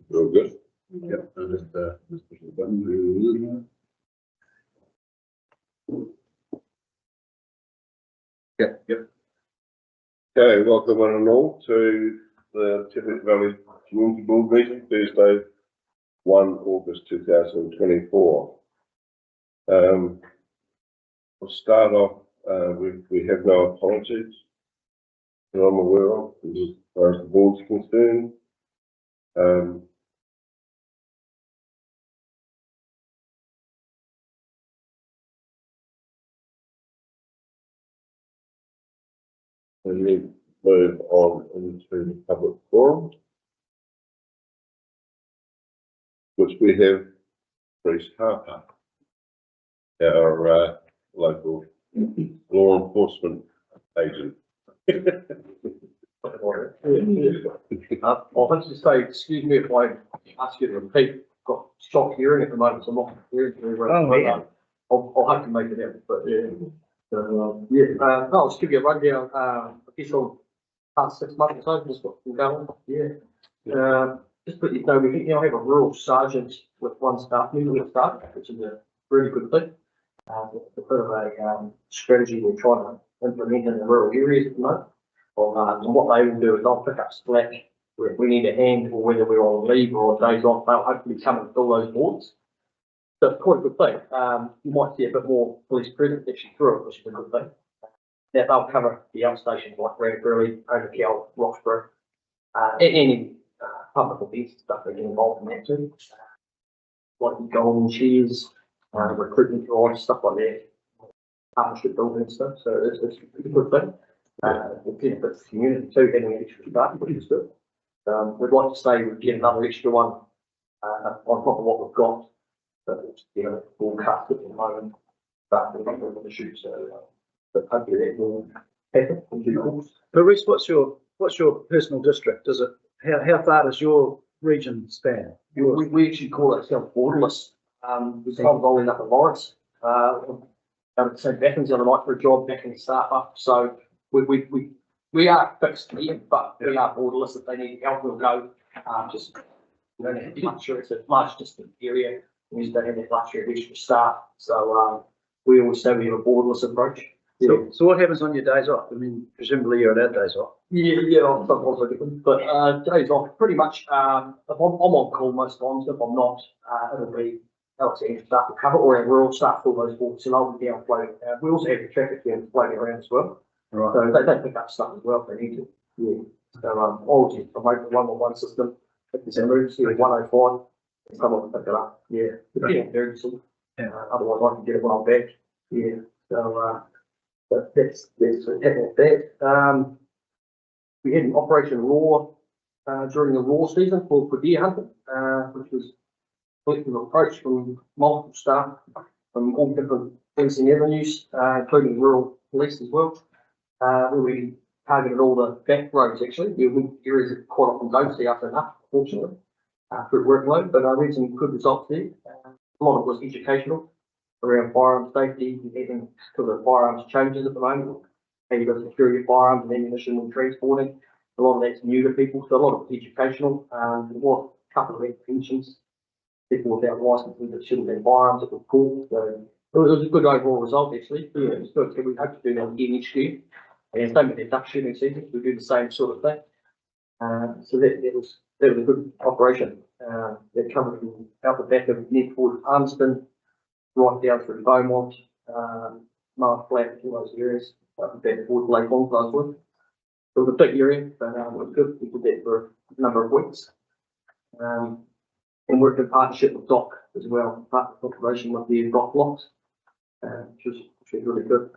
Real good. Yep, and just push the button. Yep. Okay, welcome one and all to the Teviot Valley Community Board meeting, Thursday, 1 August 2024. We'll start off, we have no apologies that I'm aware of, as far as the board's concerned. And we move on into the public forum, which we have Bruce Harper, our local law enforcement agent. I'll have to say, excuse me if I ask you to repeat. Got shock hearing at the moment, so I'm not hearing very well. Oh, yeah. I'll have to make it out, but yeah. So, I'll just give you a rundown. I guess on past 6 months or so, just what's been going on. Yeah. Just let you know, we now have a rural sergeant with one staff, new staff, which is a really good thing. It's a bit of a strategy we're trying to implement in the rural areas at the moment. And what they will do is they'll pick up slack where if we need a hand or whether we're on leave or days off, they'll hopefully come and fill those boards. So it's quite a good thing. You might see a bit more police presence actually through it, which is a good thing. Now they'll cover the outstations like Radburley, Overkill, Roxburgh, any public events stuff they get involved in that too. Like golden shares, recruitment drives, stuff like that. Partnership building and stuff. So it's a good thing. It benefits the community too, having an extra staff, which is good. We'd like to say we'd get another extra one on top of what we've got. But it's, forecast at the moment. But we're not going to shoot, so but hopefully that will happen in due course. But Reece, what's your personal district? Is it how far does your region span? We actually call ourselves borderless. We started rolling up in Lawrence. Down at St. Bathans the other night for a job back in the staff up. So we are fixed here, but we are borderless. If they need help, we'll go. Just we don't have much sure it's a large distant area. We just don't have that luxury of extra staff. So we always say we have a borderless approach. Yeah. So what happens on your days off? I mean, presumably you're on our days off. Yeah, sometimes I get them. But days off, pretty much, if I'm on call most times, if I'm not, it'll be LTE staff to cover or our rural staff for those boards, and I'll be down floating. We also have the traffic down floating around as well. Right. So they pick up stuff as well if they need to. Yeah. So I'll just promote the 111 system. If there's an emergency at 105, someone will pick it up. Yeah. Yeah, emergency. Yeah. Otherwise I can get it when I'm back. Yeah. So but that's that. We had an Operation Raw during the raw season for deer hunting, which was a collective approach from multiple staff from all different policing avenues, including rural police as well. Where we targeted all the back roads actually. We areas that quite often don't see us enough, fortunately, through workload, but I read some good results there. A lot of it was educational around firearms safety, getting to the firearms changes at the moment. How you've got to secure your firearms and ammunition when transporting. A lot of that's new to people, so a lot of it's educational. There was a couple of interventions. People without licenses that shouldn't have firearms that were cool. So it was a good overall result actually. Yeah, it was good. So we hope to do that again next year. And same with the duck shooting season, we do the same sort of thing. So that was a good operation. It covered from out the back of near towards Palmerston, right down through Beaumont, Mark Flat, all those areas, up the back towards Lake Longclaw. It was a big area, but it was good. We did that for a number of weeks. And worked in partnership with DOC as well, part of the operation with the DOC blocks, which was really good.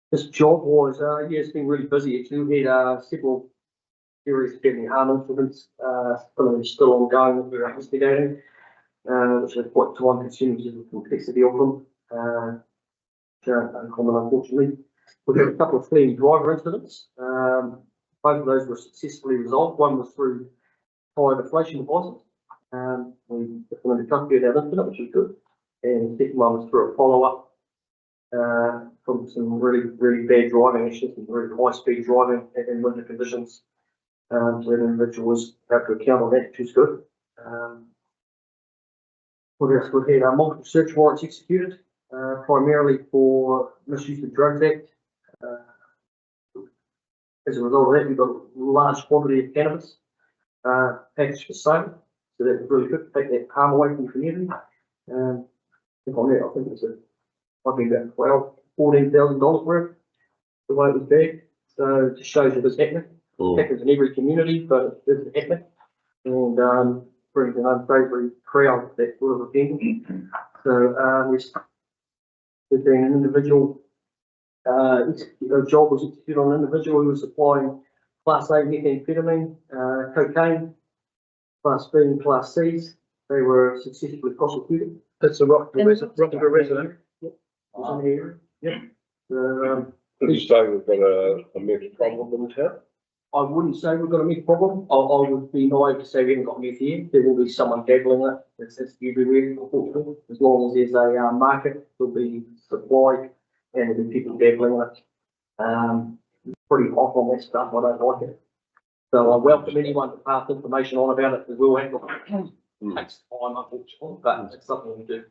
This job was, it's been really busy. Actually, we had several serious deadly harm incidents, some of them still ongoing that we're investigating, which are quite time consuming because of the complexity of them. Which aren't uncommon, unfortunately. We've had a couple of fleeing driver incidents. Both of those were successfully resolved. One was through tire deflation devices. We implemented custody of that incident, which was good. And the second one was through a follow-up from some really bad driving issues, some really high-speed driving in winter conditions. So the individuals have to account on that, which is good. What else? We've had multiple search warrants executed, primarily for misuse of drugs act. As a result of that, we've got a large quantity of cannabis packaged for sale. So that's really good to take that harm away from the community. If on that, I think it's might be about $14,000 worth the way it was bagged. So it just shows that it's happening. It happens in every community, but it is happening. And brings an unsavory crowd that sort of offending. So there's been an individual, a job was executed on an individual who was supplying Class A methamphetamine, cocaine, Class B and Class C's. They were successfully prosecuted. That's a Rockville resident. Was in the area. Yep. So, Did you say we've got a meth problem in town? I wouldn't say we've got a meth problem. I would be naive to say we haven't got meth here. There will be someone dabbling it. It's everywhere, unfortunately. As long as there's a market, there'll be supply and there'll be people dabbling it. It's pretty hot on that stuff. I don't like it. So I welcome anyone to pass information on about it, because we'll have to. It takes time, unfortunately, but it's something we do.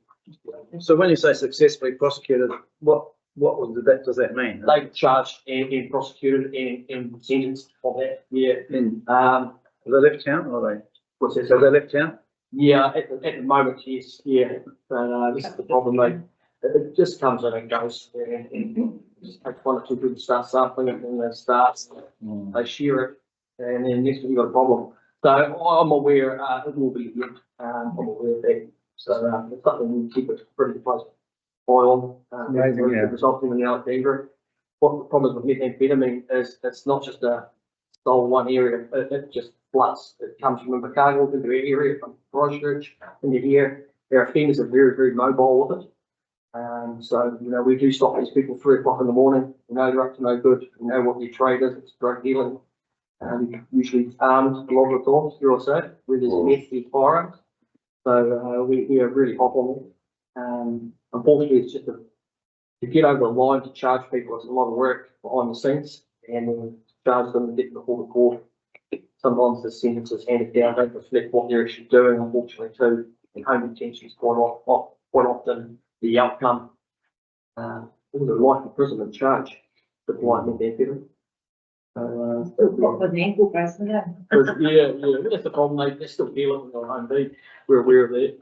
So when you say successfully prosecuted, what does that mean? They were charged and prosecuted and sentenced for that. Yeah. Have they left town or they? What's that? Have they left town? Yeah, at the moment, yes, yeah. But this is the problem, it just comes in and goes. And just takes one or two people start sampling it, and they start, they share it, and then next thing you've got a problem. So I'm aware it will be hit. I'm aware of that. So it's something we keep it pretty close eye on. Amazing, yeah. Resulting in the Alexandra. What the problem with methamphetamine is, it's not just a sole one area. It just floods. It comes from Invercargill into the area, from Christchurch into here. Our offenders are very, very mobile with it. So, you know, we do stop these people 3 o'clock in the morning. We know they're up to no good. We know what their trade is. It's drug dealing. Usually armed a lot of the times, here or so, where there's meth and firearms. So we are really hot on it. Unfortunately, it's just to get over the line to charge people. It's a lot of work behind the scenes, and then charge them and get before the court. Sometimes the sentences handed down don't reflect what they're actually doing, unfortunately, too. And home detention is quite often the outcome. All the life imprisonment charge, the blind methamphetamine. What with an ankle bracelet? Yeah, that's the problem. They still deal it with their own beat. We're aware of that.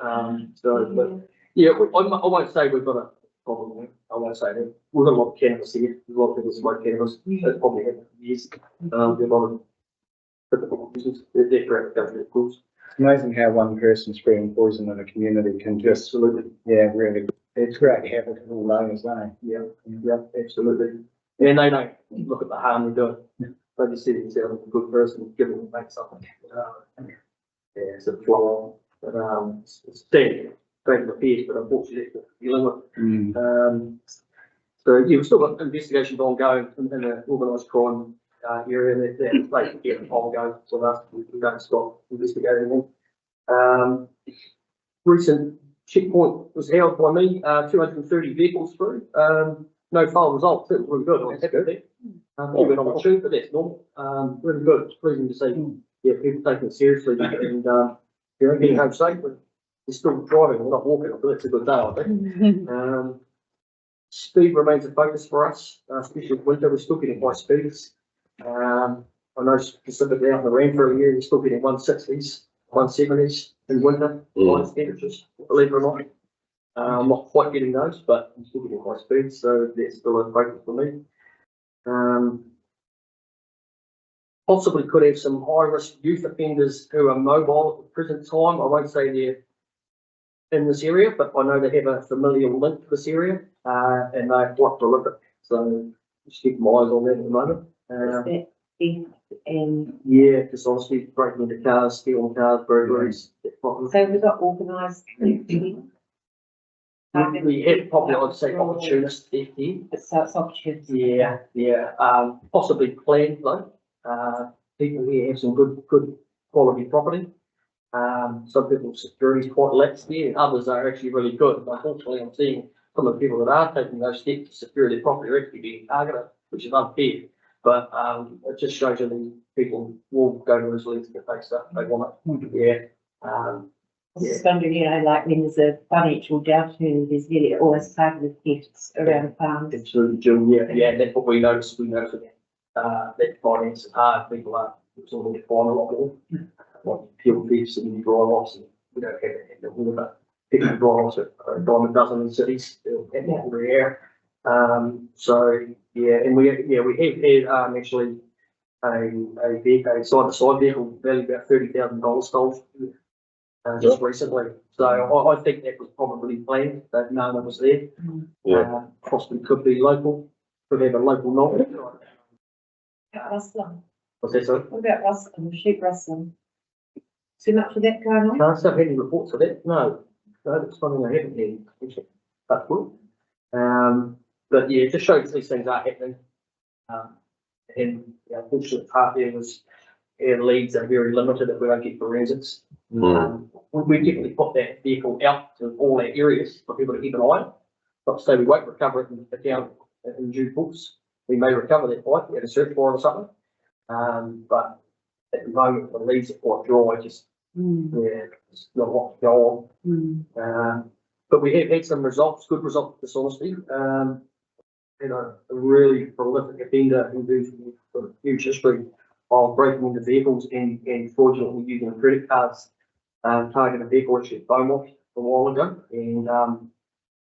But yeah, I won't say we've got a problem there. I won't say that. We've got a lot of cannabis here. There's a lot of people smoke cannabis. That's probably had for years. There's a lot of typical business. They're throughout the country, of course. It's amazing how one person spreading poison in a community can just, Absolutely. yeah, really, it's great havoc of all those, eh? Yeah, absolutely. And they don't look at the harm they're doing. They just see themselves as a good person, giving them back something. Yeah, it's a flaw. But it's sad, great affairs, but unfortunately, it's dealing with. So yeah, we've still got investigations ongoing in the organised crime area that they get ongoing with us. We don't stop investigating them. Recent checkpoint was held by me, 230 vehicles through. No fail results. It was really good. I was happy with that. Even on the tube, but that's normal. Really good. It's pleasing to see. Yeah, people taking it seriously and getting home safe. But they're still driving. They're not walking. But that's a good day, I think. Speed remains a focus for us, especially in winter. We're still getting high speeds. I know specifically out in the Ranfurly area, we're still getting 160s, 170s in winter. High temperatures, believe it or not. I'm not quite getting those, but I'm still getting high speeds, so that's still a focus for me. Possibly could have some high-risk youth offenders who are mobile at the present time. I won't say they're in this area, but I know they have a familial link to this area, and they're quite prolific. So just keep my eyes on that at the moment. Yeah, because obviously breaking into cars, stealing cars, burglaries. So we've got organised. We have probably, I'd say, opportunist theft here. So it's opportunity. Yeah. Possibly planned though. People here have some good quality property. Some people's security is quite lax there, and others are actually really good. Unfortunately, I'm seeing some of the people that are taking those steps to secure their property are actually being targeted, which is unfair. But, it just shows you the people will go to his leagues to get that stuff, they want it, yeah. I was just wondering, you know, like when there's a financial downturn, there's really always targeted thefts around farms. Absolutely, Jill, yeah, that's what we noticed that finance is hard, people are sort of buying a lot more. Like fuel thefts and drive-offs, and we don't have it in the water. People drive-offs are a dime a dozen in cities, they'll have that every year. So, yeah, and we have had, actually a vehicle, a side-by-side vehicle valued about $30,000 stolen, just recently. So I think that was probably planned, that no one was there. Yeah. Possibly could be local, could have a local knowledge. About rustling. What's that, sorry? What about rustling, sheep rustling? Too much of that going on? No, I don't have any reports of that, no, that's something I haven't had, that's good. But yeah, it just shows these things are happening. And the unfortunate part there was our leads are very limited if we don't get forensics. We definitely put that vehicle out to all our areas for people to keep an eye on. Not to say we won't recover it in due course. We may recover that bike at a search warrant or something. But at the moment, the leads are quite dry, just, yeah, it's not a lot to go on. But we have had some results, good results of dishonesty. You know, a really prolific offender who's got a huge history of breaking into vehicles and fraudulently using credit cards, targeting a vehicle which had phone washed a while ago. And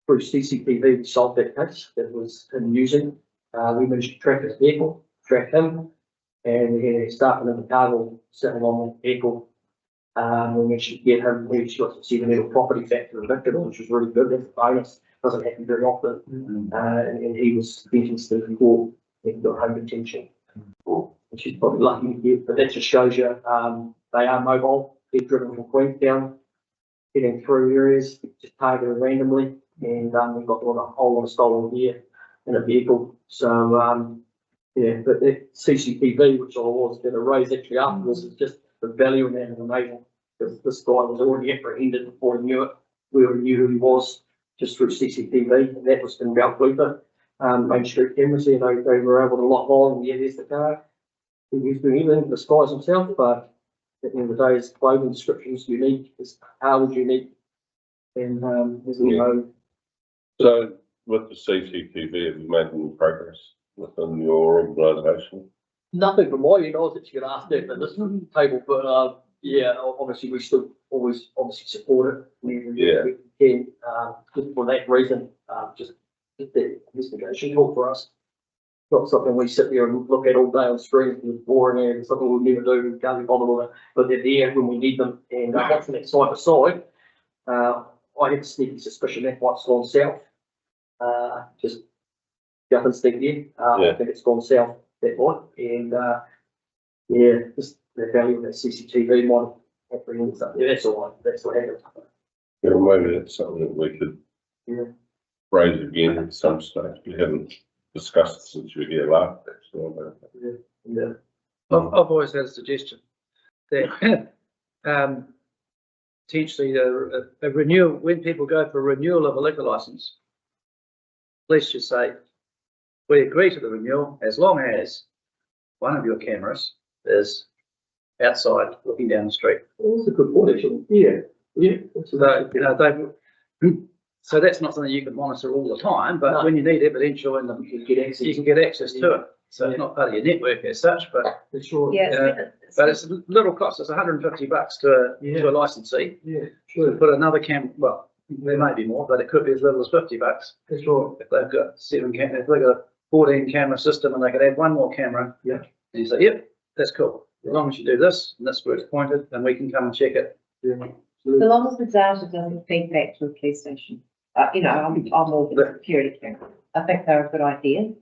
through CCTV, we solved that case that was him using. We managed to track his vehicle, track him, and we had a staff in the cargo sitting on the vehicle. We managed to get him, we got to see the little property factor evicted, which was really good. That's a bonus, doesn't happen very often. And he was sentenced to court and got home detention, which is probably lucky to get, but that just shows you they are mobile. They're driven from Queenstown, heading through areas, just targeted randomly, and we've got a whole lot of stolen gear in a vehicle. So yeah, but the CCTV, which I was going to raise actually afterwards, is just the value of that is amazing, because this guy was already apprehended before he knew it. We already knew who he was just through CCTV, and that was in Mount Blooper. Main Street cameras there, they were able to lock on, and yeah, there's the car. He's doing everything to disguise himself, but at the end of the day, his clothing description is unique, his car was unique, and there's no. So with the CCTV, have you made any progress within your organisation? Nothing from my end. I was actually going to ask that at this table, but yeah, obviously we still always obviously support it. We can, just for that reason, just the investigation tool for us. Not something we sit there and look at all day on screens, it's boring and something we'll never do, we can't be bothered with it, but they're there when we need them. And watching that side by side, I have a sneaky suspicion that what's gone south. Just gut instinct there. I think it's gone south that night, and yeah, just the value of that CCTV might have apprehended something. Yeah, that's all right. That's what happened. Yeah, maybe that's something that we could raise again at some stage. We haven't discussed it since you were here last, actually. Yeah. I've always had a suggestion that potentially a renewal, when people go for a renewal of a liquor license, let's just say we agree to the renewal as long as one of your cameras is outside looking down the street. That's a good point, actually. Yeah. So, you know, so that's not something you can monitor all the time, but when you need evidential and You can get access. you can get access to it. So it's not part of your network as such, but For sure. Yeah. but it's a little cost. It's $150 to a licensee. Yeah, To sure. put another cam, well, there may be more, but it could be as little as $50. For sure. If they've got if they've got a 14 camera system and they could add one more camera. Yeah. And you say, yep, that's cool. As long as you do this and that's where it's pointed, then we can come and check it. Yeah. So long as the data doesn't feed back to a police station. You know, I'm all for the security camera. I think they're a good idea.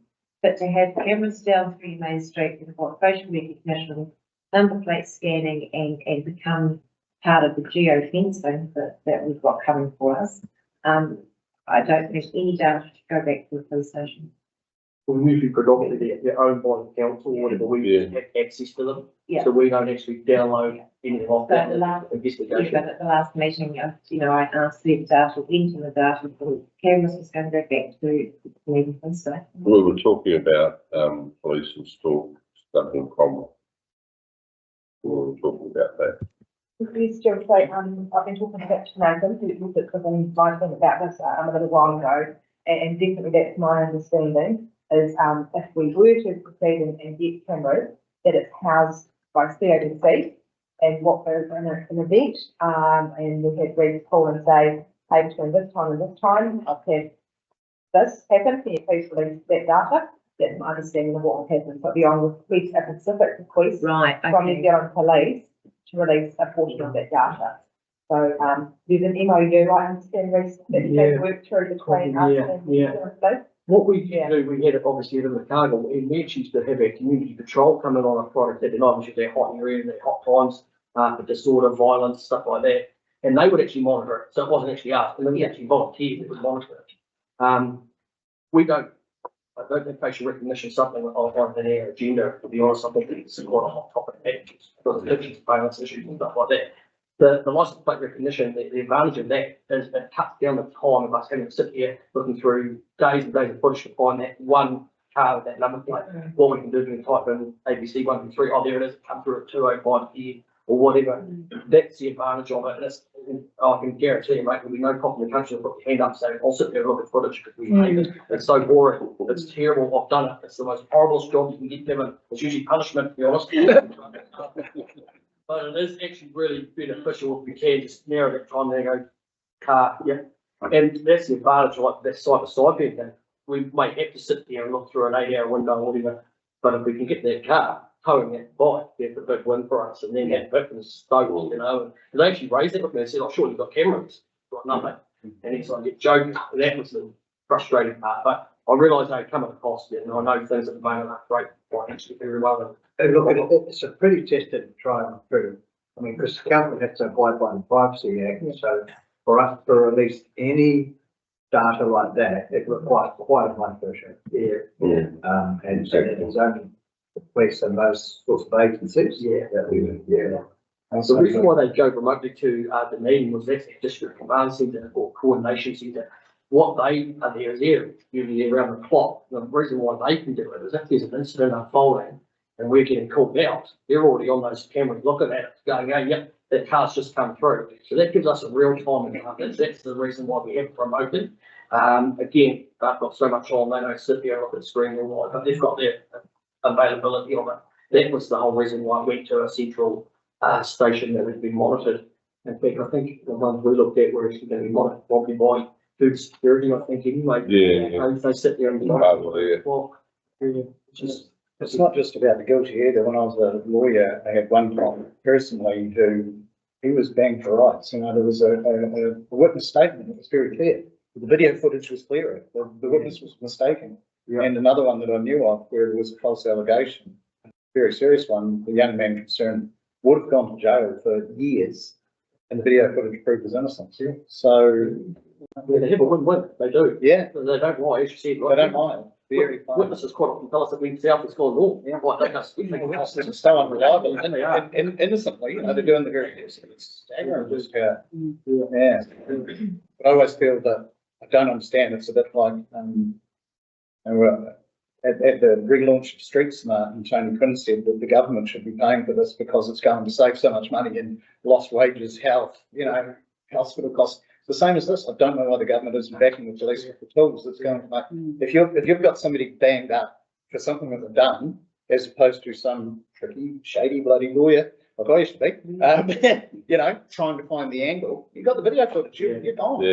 But to have cameras down through your main street with what facial recognition, number plate scanning and become part of the geofencing that we've got coming for us, I don't think any data should go back to the police station. Well, usually predominantly they're owned by the council, or whatever, we Yeah. have access to them. Yeah. So we don't actually download anything off So that the last- Yeah, investigation. but at the last meeting, I asked them to enter the data for cameras was going to go back to everything, so. We were talking about, police and store stuff in common. We were talking about that. Please just say, I've been talking about Nathan, who looked at something writing about this a little while ago, and definitely that's my understanding, is if we were to proceed and get cameras, that it's housed by CODC, and what is an event, and we had Regs call and say, hey, between this time and this time, I've had this happen, can you please release that data? That's my understanding of what will happen, but beyond request, a specific request Right, from New okay. Zealand Police to release a portion of that data. So, there's an MOU, I understand, Reece, that you have worked through between us and New Zealand Police. What we used to do, we had it obviously in the cargo, and we actually used to have our community patrol come in on a Friday, Saturday night, which is their hot area and their hot times, for disorder, violence, stuff like that. And they would actually monitor it, so it wasn't actually us, and it was actually volunteers that would monitor it. We don't, I don't think facial recognition is something on their agenda, to be honest. I think it's quite a hot topic, actually, because of addiction, violence issues and stuff like that. The license plate recognition, the advantage of that is it cuts down the time of us having to sit here looking through days and days of footage to find that one car with that number plate. What we can do is we can type in ABC 123, oh, there it is, come through at 205 here or whatever. That's the advantage of it. And it's, I can guarantee you, mate, there'll be no cop in the country that put your hand up saying, I'll sit there and look at footage because we hate it. It's so boring. It's terrible. I've done it. It's the most horrible job you can get given. It's usually punishment, to be honest. But it is actually really beneficial if we can just narrow that time there and go, car, yeah. And that's the advantage, like that side by side thing. We might have to sit there and look through an 8-hour window or whatever, but if we can get that car towing that bike, that's a big win for us. And then that victim's stoked, and they actually raised it with me and said, oh, sure, you've got cameras. Got nothing. And he's like, joking. And that was the frustrating part. But I realise they come at a cost, and I know things at the moment are great financially very well. Look, it's a pretty tested trial and true. I mean, because the government has to abide by the Privacy Act, so for us to release any data like that, it requires quite a high pressure. And so it's only the police and those sorts of agencies. That we would, The reason why they go remotely to the meeting was that's the district command centre or coordination centre. What they are there is there usually around the clock. The reason why they can do it is if there's an incident unfolding and we're getting called out, they're already on those cameras looking at it, going, oh, yep, that car's just come through. So that gives us a real time advantage. That's the reason why we have it promoted. Again, they've got so much on, they don't sit there and look at the screen all night, but they've got their availability on it. That was the whole reason why I went to a central station that would be monitored. In fact, I think the ones we looked at were actually going to be monitored probably by food security, I think, anyway. They sit there and It's not just about the guilty either. When I was a lawyer, I had one client personally who, he was banged for rights. There was a witness statement that was very clear. The video footage was clear. The witness was mistaken. And another one that I knew of where there was a false allegation, a very serious one, the young man concerned would have gone to jail for years and the video footage proved his innocence. So they have a win-win, they do. Yeah. They don't lie, as you said. They don't mind. Witnesses quite often tell us that when south is gone north. Yeah. Like, they just, It's so unreliable. And they are. And innocently, they're doing the very best. It's staggering. Just, yeah. But I always feel that I don't understand. It's a bit like, at the relaunch of Streets and Tony Quinn said that the government should be paying for this because it's going to save so much money in lost wages, health, hospital costs. The same as this. I don't know why the government isn't backing the police with the tools that's going to make. If you've got somebody banged up for something that they've done, as opposed to some tricky, shady, bloody lawyer like I used to be, trying to find the angle, you've got the video footage. You're gone.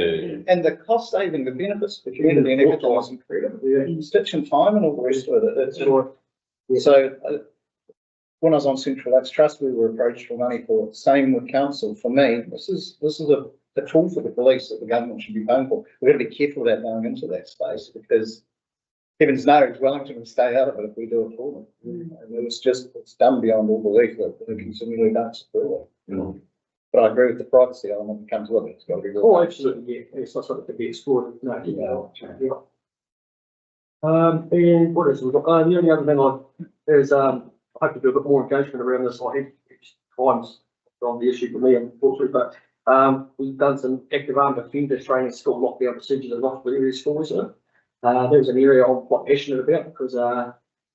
And the cost saving, the benefits to the community and everything is incredible. Stitch and time and all the rest of it. So when I was on Central Lakes Trust, we were approached for money for it. Same with council. For me, this is a tool for the police that the government should be paying for. We've got to be careful about going into that space because heavens knows Wellington will stay out of it if we do it for them. And it's done beyond all belief that they continually don't support it. But I agree with the privacy element that comes with it. It's got to be. Oh, absolutely, yeah. It's not something to be explored. No, And what else have we got? The only other thing is, I hope to do a bit more engagement around this. I had times on the issue for me, unfortunately, but, we've done some active armed offender training, school lockdown procedures and lots of various schools. There was an area I'm quite passionate about because,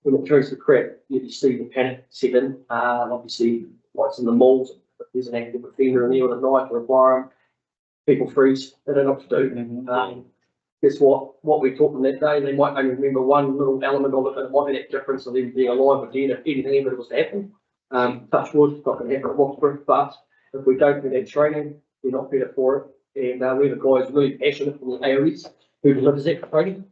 when it turns to crap, you see the panic set in, obviously, what's in the malls, if there's an active offender in there with a knife or a firearm, people freeze, they don't know what to do. Guess what we taught them that day, they might only remember one little element of it, and it might be that difference of them being alive or dead if anything ever was to happen. Touch wood, not going to happen at Roxburgh, but if we don't do that training, we're not better for it. And we have a guy who's really passionate from the AOS who delivers that training,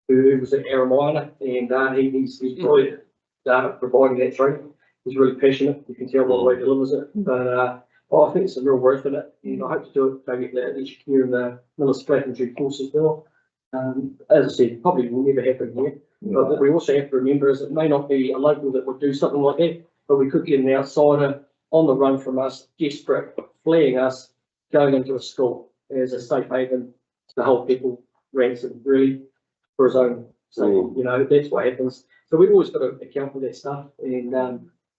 who was at Aramayana, and he's brilliant providing that training. He's really passionate, you can tell by the way he delivers it, but I think it's a real worth in it, and I hope to do it maybe each year in the Miller's Flat and due course as well. As I said, probably will never happen here, but what we also have to remember is it may not be a local that would do something like that, but we could get an outsider on the run from us, desperate, fleeing us, going into a school as a safe haven to hold people ransom, really, for his own sake. You know, that's what happens. So we've always got to account for that stuff, and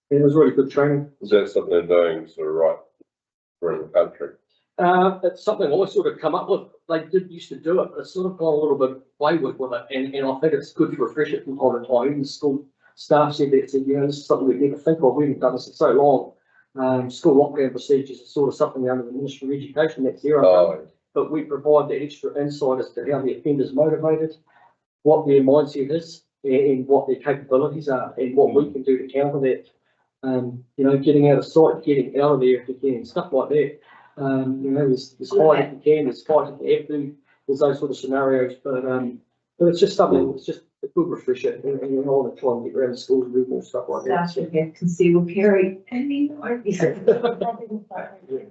it was really good training. Is that something they're doing sort of right around the country? It's something I sort of come up with. They used to do it, but it's sort of gone a little bit wayward with it, and I think it's good to refresh it from time to time. Even the school staff said that, you know, this is something we never think of. We haven't done this in so long. School lockdown procedures is sort of something under the Ministry of Education, that's their own. But we provide that extra insight as to how the offender's motivated, what their mindset is, and what their capabilities are, and what we can do to counter that. You know, getting out of sight, getting out of there if you can, stuff like that. You know, there's fight if you can, there's fight if you have to, there's those sort of scenarios, but it's just something, it's just a good refresher, and I want to try and get around the schools and do more stuff like that. Staff should have concealed carry.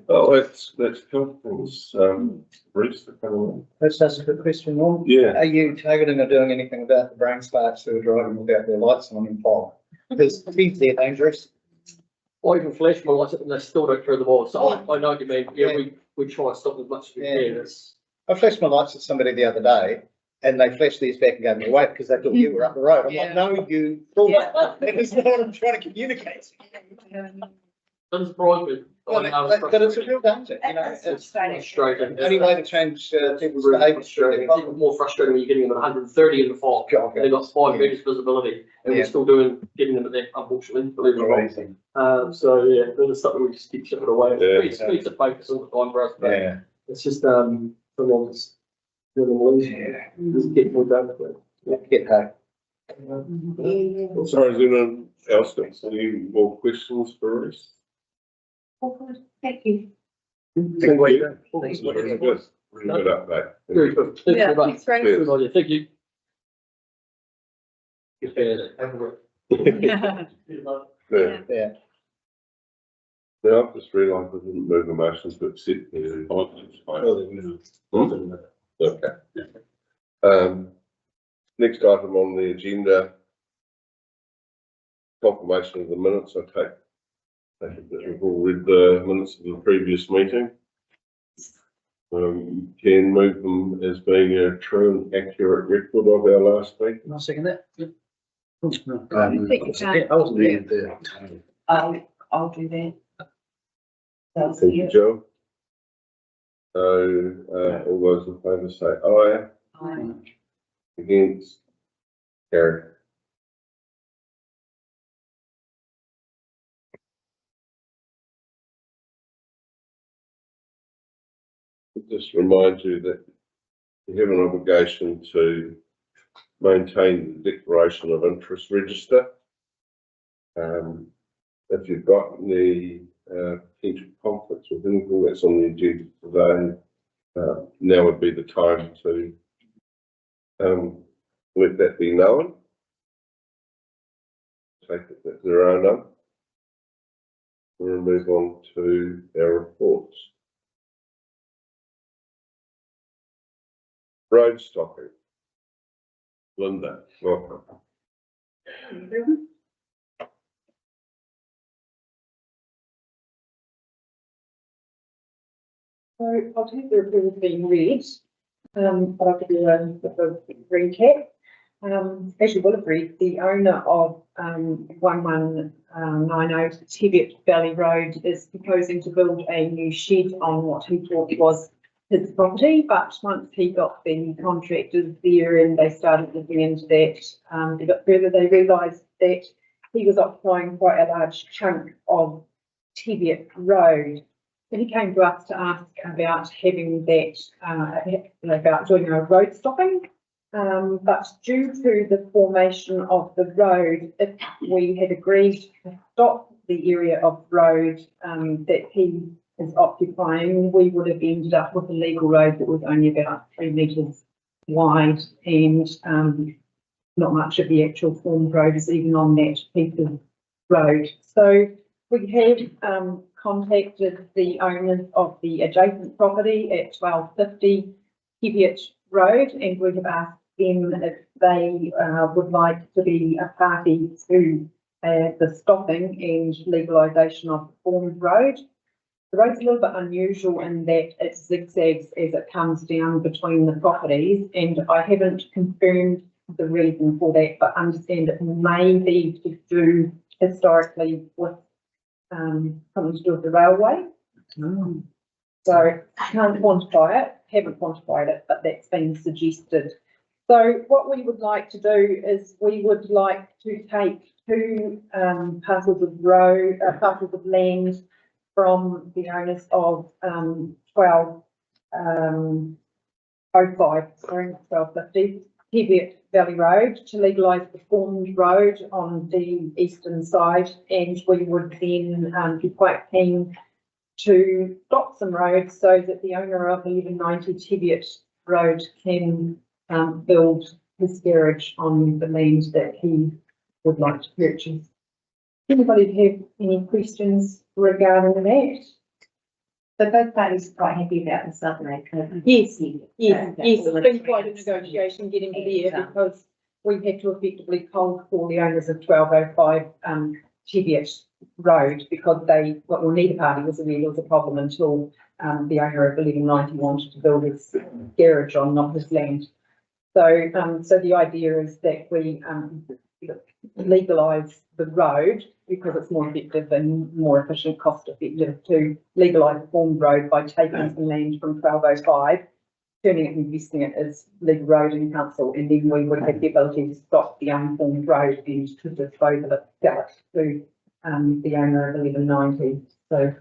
Oh, that's helpful. Bruce, to come on. Let's ask a quick question, Norm. Yeah. Are you targeting or doing anything about the brain sparks who are driving without their lights on in fog? Because they're dangerous. I even flash my lights up and they still don't throw the ball. So I know what you mean. Yeah, we try and stop as much as we can. I flashed my lights at somebody the other day and they flashed theirs back and gave me away because they thought you were up the road. I'm like, no, you fool. That is not what I'm trying to communicate. Doesn't surprise me. But it's a real danger, you know. It's frustrating. the only way to change people's behaviour. It's even more frustrating when you're getting them at 130 in the fog. They've got 5 meters visibility, and we're still getting them at that, unfortunately, believe it or not. So yeah, there's something we just keep chipping away. It's a focus all the time for us, but it's just someone's just get more done with it. Get home. Sorry, is anyone else got any more questions for us? Thank you. Thank you. Very good. Really good update. Very good. Thank you very much. Thanks, Frank. Good idea. Thank you. Yeah. Now, I've just realised I didn't move the motions to accept the Okay. Next item on the agenda, confirmation of the minutes. I take it that we've all read the minutes of the previous meeting. Can move them as being a true and accurate record of our last meeting. Can I second that? I I wasn't there. I'll do that. Thank you, Joe. So, all those in favour say aye. Against? Carry. Just remind you that you have an obligation to maintain the declaration of interest register. If you've got any potential conflicts with anything that's on the agenda today, now would be the time to let that be known. Take it that there are none. We'll move on to our reports. Road stocking. Linda, welcome. So I'll take the report being read, but I'll give you a recap. as you will have read, the owner of 1190 Teviot Valley Road is proposing to build a new shed on what he thought was his property, but once he got the contractors there and they started looking into that a bit further, they realised that he was occupying quite a large chunk of Teviot Road. So he came to us to ask about having that, about doing a road stopping. But due to the formation of the road, if we had agreed to stop the area of road that he is occupying, we would have ended up with a legal road that was only about 3 metres wide and not much of the actual formed road is even on that piece of road. So we have contacted the owners of the adjacent property at 1250 Teviot Road, and we have asked them if they would like to be a party to the stopping and legalisation of the formed road. The road's a little bit unusual in that it zigzags as it comes down between the properties, and I haven't confirmed the reason for that, but understand it may be to do historically with something to do with the railway. So I can't quantify it, haven't quantified it, but that's been suggested. So what we would like to do is we would like to take 2 parcels of land from the owners of 1250 Teviot Valley Road to legalise the formed road on the eastern side, and we would then be quite keen to stop some roads so that the owner of 1190 Teviot Road can build his garage on the land that he would like to purchase. Anybody have any questions regarding that? So both parties are quite happy about the Southern Road. Yes, it's been quite a negotiation getting to there because we had to effectively cold call the owners of 1205 Teviot Road because neither party was aware there was a problem until the owner of 1190 wanted to build his garage on not his land. So the idea is that we legalise the road because it's more effective and more efficient, cost effective to legalise the formed road by taking some land from 1205, turning it and investing it as legal road in council, and then we would have the ability to stop the unformed road and to dispose of it, sell it to the owner of 1190. So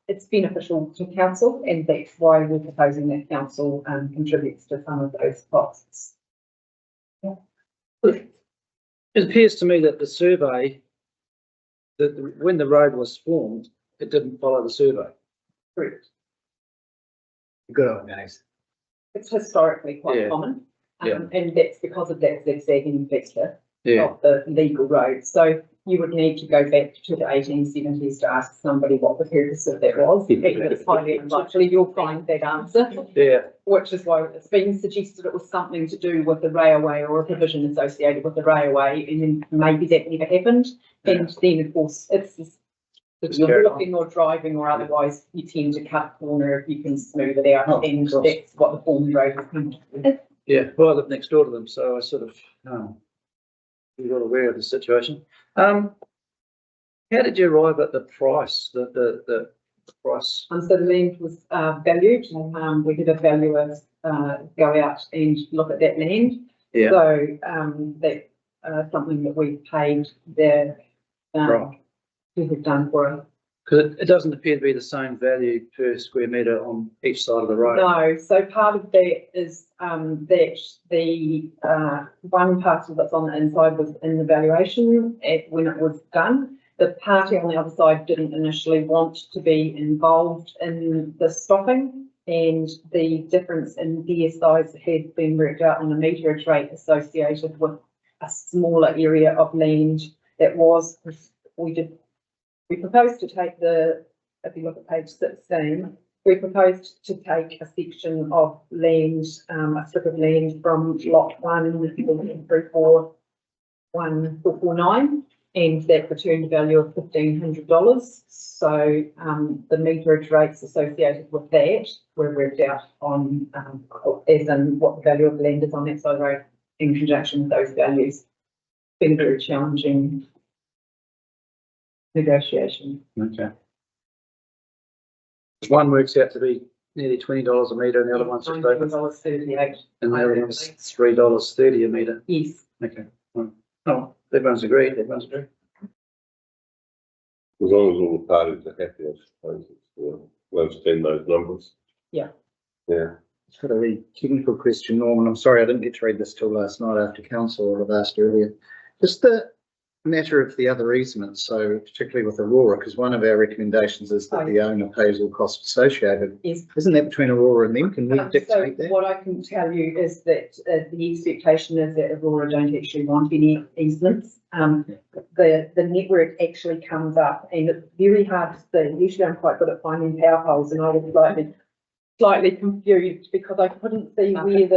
it's beneficial to council, and that's why we're proposing that council contributes to some of those costs. Yeah. It appears to me that the survey, when the road was formed, it didn't follow the survey. Correct. Good on, guys. It's historically quite Yeah. common, Yeah. and that's because of that zigzagging feature Yeah. of the legal road. So you would need to go back to the 1870s to ask somebody what the purpose of that was. It's highly unlikely you'll find that answer, Yeah. which is why it's been suggested it was something to do with the railway or a provision associated with the railway, and then maybe that never happened. And then, of course, it's just if you're walking or driving or otherwise, you tend to cut a corner if you can smooth it out, and that's what the formed road is meant to do. Yeah. Well, I live next door to them, so I sort of we got aware of the situation. How did you arrive at the price? The price. So the land was valued, and we did a valuer go out and look at that land. Yeah. So that's something that we paid the Right. to have done for us. Because it doesn't appear to be the same value per square metre on each side of the road. No, so part of that is that the one parcel that's on the inside was in the valuation when it was done. The party on the other side didn't initially want to be involved in the stopping, and the difference in their size has been worked out on a meterage rate associated with a smaller area of land that was, we proposed to take if you look at page 16, we proposed to take a section of land, a strip of land from lot 1341449, and that returned a value of $1,500. So the meterage rates associated with that were worked out on as in what the value of the land is on that side of the road. in conjunction with those values. It's been a very challenging negotiation. Okay. One works out to be nearly $20 a metre and the other one's just over, $19.38. and the other one's $3.30 a metre. Yes. Okay. Oh, everyone's agreed, everyone's agreed. As long as all the parties are happy, I suppose we'll understand those numbers. Yeah. Yeah. It's got a really technical question, Norman. I'm sorry I didn't get to read this till last night after council, or I've asked earlier. Just the matter of the other easements, so particularly with Aurora, because one of our recommendations is that the owner pays all costs associated. Yes. Isn't that between Aurora and them? Can we So dictate that? what I can tell you is that the expectation is that Aurora don't actually want any easements. The network actually comes up, and it's very hard to see. Usually I'm quite good at finding power poles, and I was slightly confused because I couldn't see where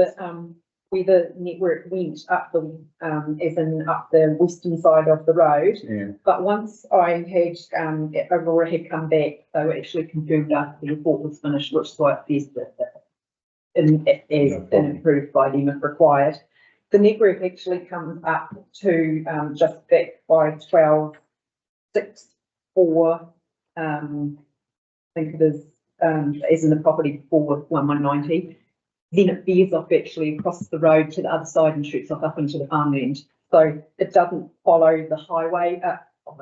the network went up the, as in up the western side of the road. Yeah. But once I had, Aurora had come back, they were actually confirmed after the report was finished, which is why it says that improved by them if required. The network actually comes up to, just back by 12.64, I think it is, as in the property before 1190. Then it veers off actually across the road to the other side and shoots off up into the farmland. So it doesn't follow the highway,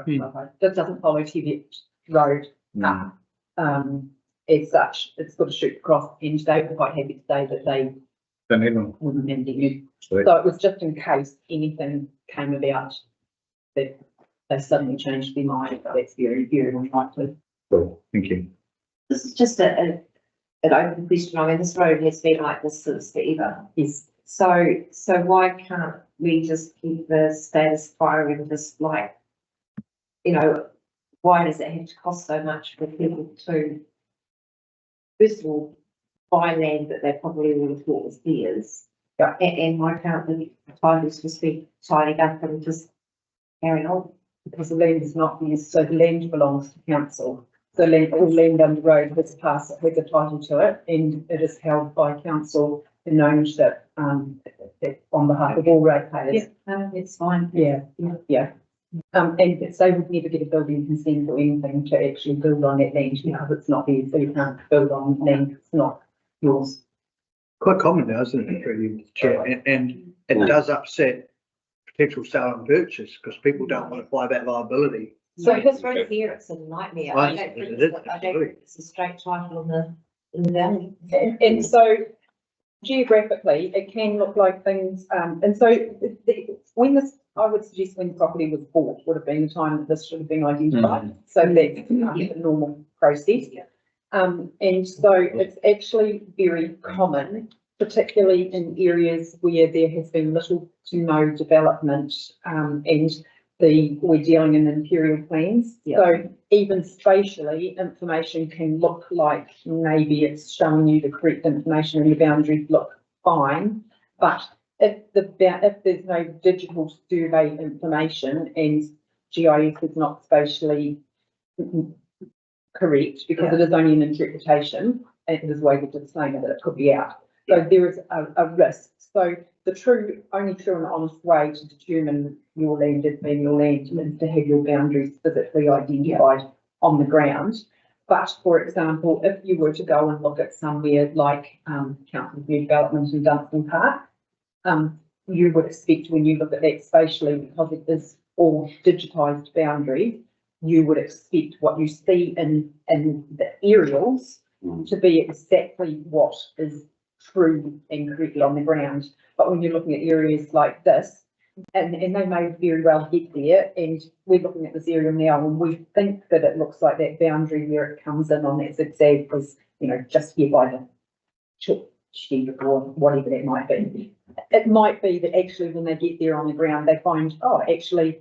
it doesn't follow Teviot Road up. As such, it's got to shoot across, and they were quite happy to say that they wouldn't continue. So it was just in case anything came about that they suddenly changed their mind, but that's very, very unlikely. Cool. Thank you. This is just an open question. I mean, this road has been like this since forever. Yes. So why can't we just keep the status quo and just like, why does it have to cost so much for people to, first of all, buy land that they probably already thought was theirs? Yeah. And why can't the titles just be tidied up and just carry on? Because the land is not theirs, so the land belongs to council. So all land under the road has a title to it, and it is held by council in ownership, on behalf of all ratepayers. Yeah, it's fine. Yeah. And they would never get a building consent or anything to actually build on that land because it's not theirs, so you can't build on land that's not yours. Quite common now, isn't it, through the chair? And it does upset potential sale and purchase because people don't want to buy that liability. So this right here, it's a nightmare. I don't think it's a straight title in the valley. And so geographically, it can look like things, and so when this, I would suggest when the property was bought would have been the time that this should have been identified. So that's the normal process. And so it's actually very common, particularly in areas where there has been little to no development, and we're dealing in imperial plans. Yeah. So even spatially, information can look like maybe it's showing you the correct information and the boundaries look fine. But if there's no digital survey information and GIS is not spatially correct, because it is only an interpretation, and it is a way to disclaimer that it could be out. So there is a risk. So the only true and honest way to determine your land as being your land is to have your boundaries physically identified on the ground. But for example, if you were to go and look at somewhere like Council New Development in Dunstan Park, you would expect when you look at that spatially, because it is all digitised boundaries, you would expect what you see in the aerials to be exactly what is true and correct on the ground. But when you're looking at areas like this, and they may very well get there, and we're looking at this area now and we think that it looks like that boundary where it comes in on that zigzag is, just here by the shed or whatever that might be. It might be that actually when they get there on the ground, they find, here's a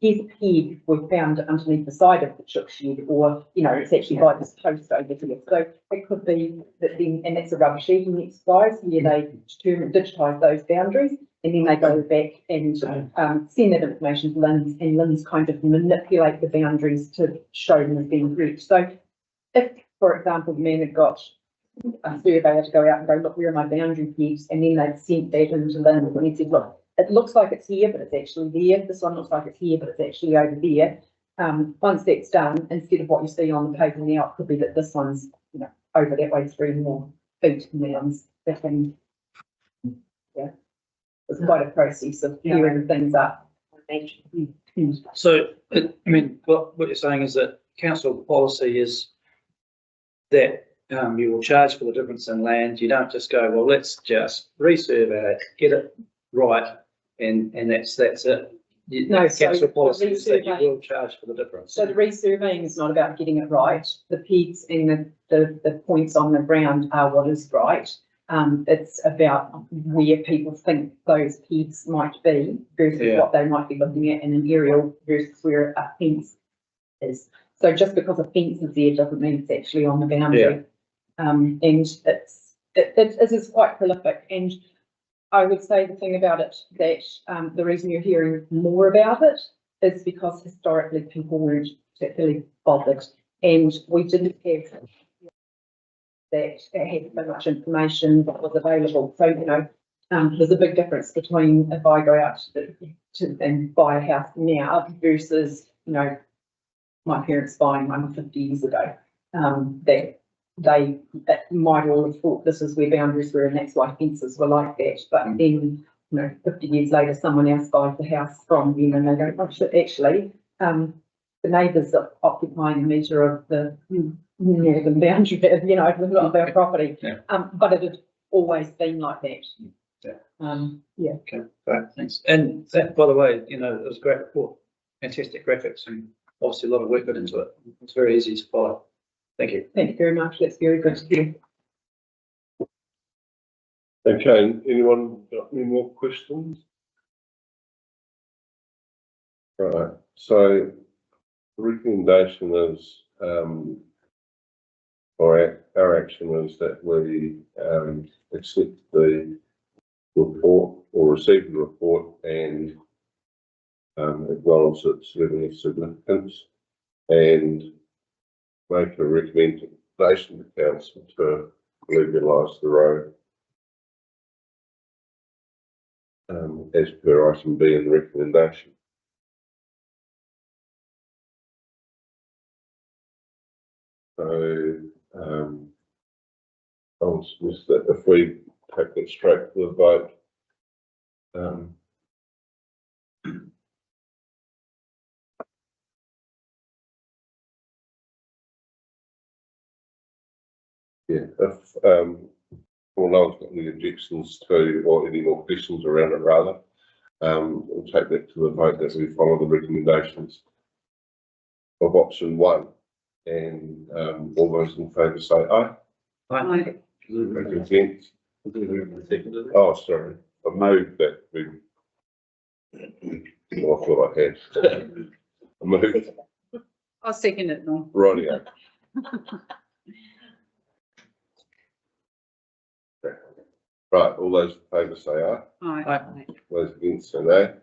peg we found underneath the side of the chook shed, or, it's actually by this post over here. So it could be that then, and that's a rubber sheeting exercise where they digitise those boundaries, and then they go back and send that information to LINZ, and LINZ kind of manipulate the boundaries to show them as being correct. So if, for example, the man had got a surveyor to go out and go, look, where are my boundary pegs? And then they'd sent that into Lynn and he said, look, it looks like it's here, but it's actually there. This one looks like it's here, but it's actually over there. Once that's done, instead of what you see on the paper now, it could be that this one's, you know, over that way 3 more feet and that one's back in. Yeah. It's quite a process of clearing things up. So, I mean, what you're saying is that council policy is that you will charge for the difference in land. You don't just go, well, let's just resurvey it, get it right, and that's it. No, so Council policy the is that you resurvey- will charge for the difference. So the resurveying is not about getting it right. The pegs and the points on the ground are what is right. It's about where people think those pegs might be versus Yeah. what they might be looking at in an aerial versus where a fence is. So just because a fence is there doesn't mean it's actually on the boundary. And it is quite prolific. And I would say the thing about it that the reason you're hearing more about it is because historically people weren't particularly bothered, and we didn't have that had so much information that was available. So, you know, there's a big difference between if I go out and buy a house now versus, you know, my parents buying one 50 years ago. They might all have thought this is where boundaries were and that's why fences were like that. But then, you know, 50 years later, someone else buys the house from them and they go, oh shit, actually, the neighbours are occupying a metre of the northern boundary, you know, of their property. Yeah. But it had always been like that. Yeah. Okay, great, thanks. And that, by the way, you know, it was a great report, fantastic graphics, and obviously a lot of work put into it. It's very easy to follow. Thank you. Thank you very much. That's very good to hear. Okay, anyone got any more questions? Right, so the recommendation is, or our action is that we accept the report or receive the report and acknowledge its level of significance and make a recommendation to council to legalise the road as per item B in the recommendation. So I'll suggest that if we take it straight to the vote, yeah, if well, no one's got any objections to or any more questions around it, rather, we'll take that to the vote that we follow the recommendations of option 1, and all those in favour say aye. Aye. Those against? Oh, sorry, I moved that. Well, I thought I had. I moved. I'll second it now. Rightio. Right, all those in favour say aye. Aye. Those against say nay.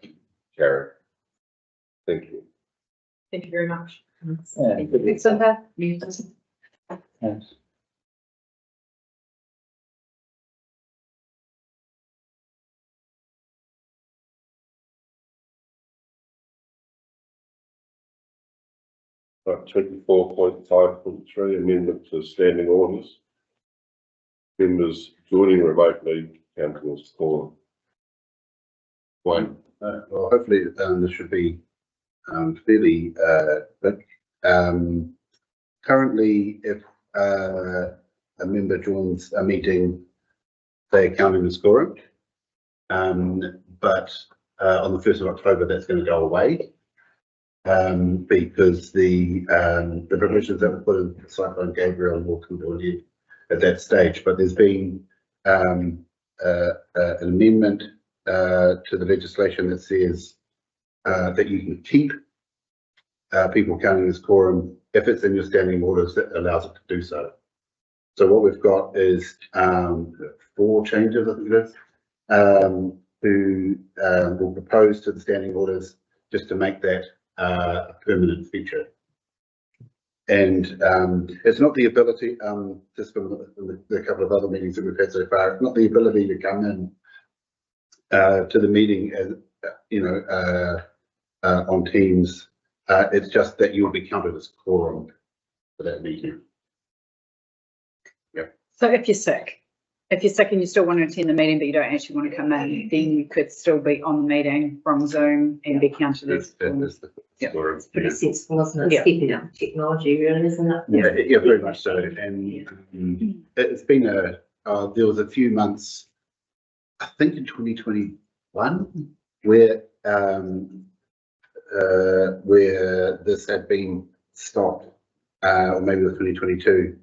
Carry. Thank you. Thank you very much. Thanks, Linda. Thanks. Right, 24.5.3 amendment to standing orders. Members joining remotely, counting as quorum. Wayne. Well, hopefully, this should be fairly quick. Currently, if a member joins a meeting, they're counting as quorum. But on the 1st of October, that's going to go away. Because the provisions that were put in the Cyclone Gabriel will come to an end at that stage. But there's been an amendment to the legislation that says that you can keep people counting as quorum if it's in your standing orders that allows it to do so. So what we've got is 4 changes, I think it is, who will propose to the standing orders just to make that a permanent feature. And it's not the ability, just from the couple of other meetings that we've had so far, it's not the ability to come in to the meeting as, you know, on Teams. It's just that you'll be counted as quorum for that meeting. So if you're sick and you still want to attend the meeting, but you don't actually want to come in, then you could still be on the meeting from Zoom and be counted as. Yeah. It's pretty sensible, isn't it? Yeah. Keeping up with technology, really, isn't it? Yeah, very much so. And it's been there was a few months, I think in 2021, where this had been stopped, or maybe it was 2022.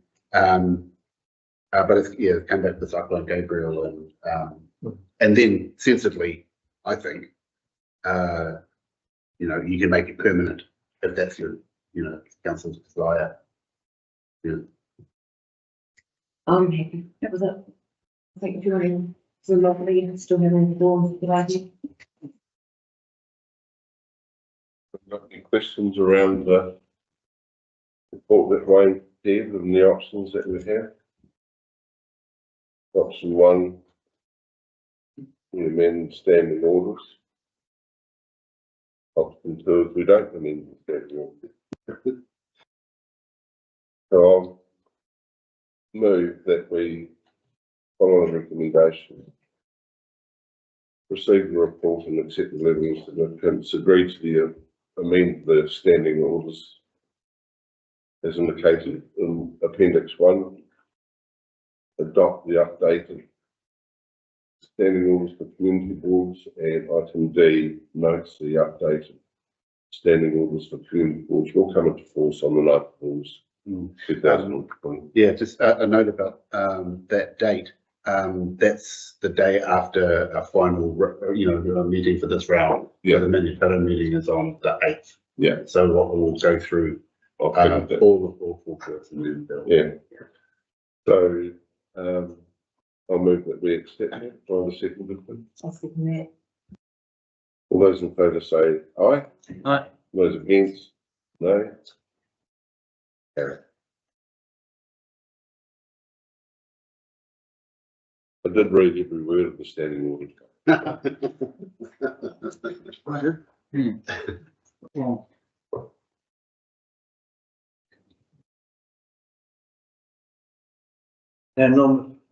But it's, yeah, it came back with Cyclone Gabriel, and then sensibly, I think, you know, you can make it permanent if that's your, you know, council's desire. Yeah. I'm happy. That was it. I think during the lovely and still having the dorms, the idea. Got any questions around the report that Wayne did and the options that we have? Option 1, we amend standing orders. Option 2, if we don't amend standing orders. So I'll move that we follow the recommendation, receive the report and accept the level of significance, agree to the amend the standing orders as indicated in Appendix 1, adopt the updated standing orders for community boards, and item D notes the updated standing orders for community boards will come into force on the 9th of August 2020. Yeah, just a note about that date. That's the day after a final, you know, meeting for this round. Yeah. So the Manitoba meeting is on the 8th. Yeah. So what we'll go through all the four parts and then yeah. So I'll move that we accept it. Do I have a second? I'll second that. All those in favour say aye. Aye. Those against, no. Carry. I did read every word of the standing order. And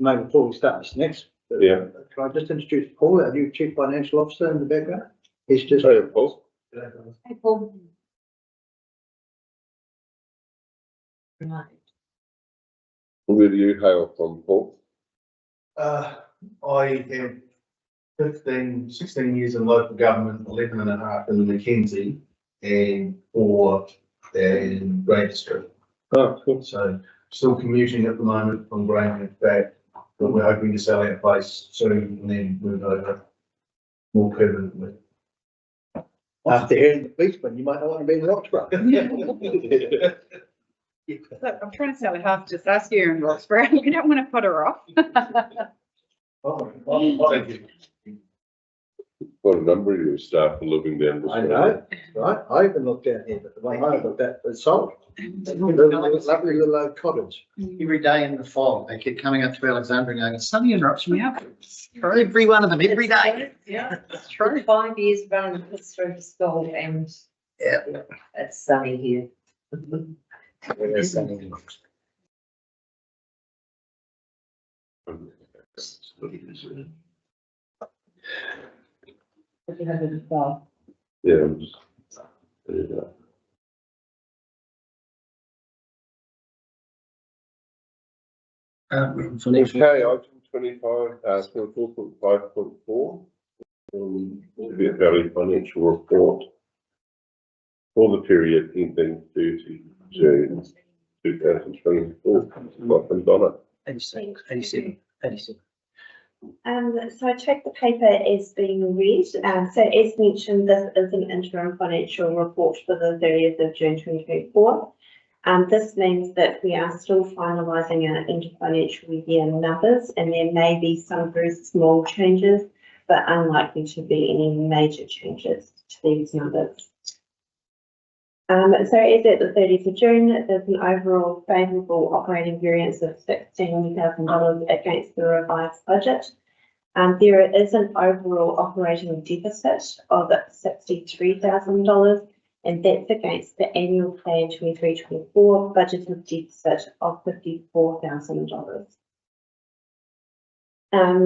maybe before we start this next, Yeah. can I just introduce Paul, our new Chief Financial Officer in the background? He's just. Hey, Paul. Hey, Paul. Right. Where do you hail from, Paul? I have 16 years in local government, 11 and a half in the Mackenzie, and 4 in Grey District. Oh, cool. So still commuting at the moment from Graham back, but we're hoping to sell our place soon and then move over more permanently. After hearing the policeman, you might not want to be in Roxburgh. Look, I'm trying to sell it half just us here in Roxburgh. We don't want to put her off. Thank you. What a number of your staff are living down this I way. know, right? I even looked down here, but the one I looked at was sold. Lovely little cottage. Every day in the fog, they keep coming up to Alexandria and going, sunny interrupts me out. Every one of them, every day. Yeah, it's true. 5 years running this through the school and Yeah. it's sunny here. There's sunny in Roxburgh. If you have it well. Yeah, I'm just. There you go. Okay, item 25, 24.5.4. Teviot Valley Financial Report for the period ending 30 June 2024. Welcome, Donna. 87. So I checked the paper as being read. So as mentioned, this is an interim financial report for the 30th of June 2024. This means that we are still finalising our inter-financial year numbers, and there may be some very small changes, but unlikely to be any major changes to these numbers. So as at the 30th of June, there's an overall favourable operating variance of $16,000 against the revised budget. There is an overall operating deficit of $63,000, and that's against the annual plan 23-24 budgeted deficit of $54,000.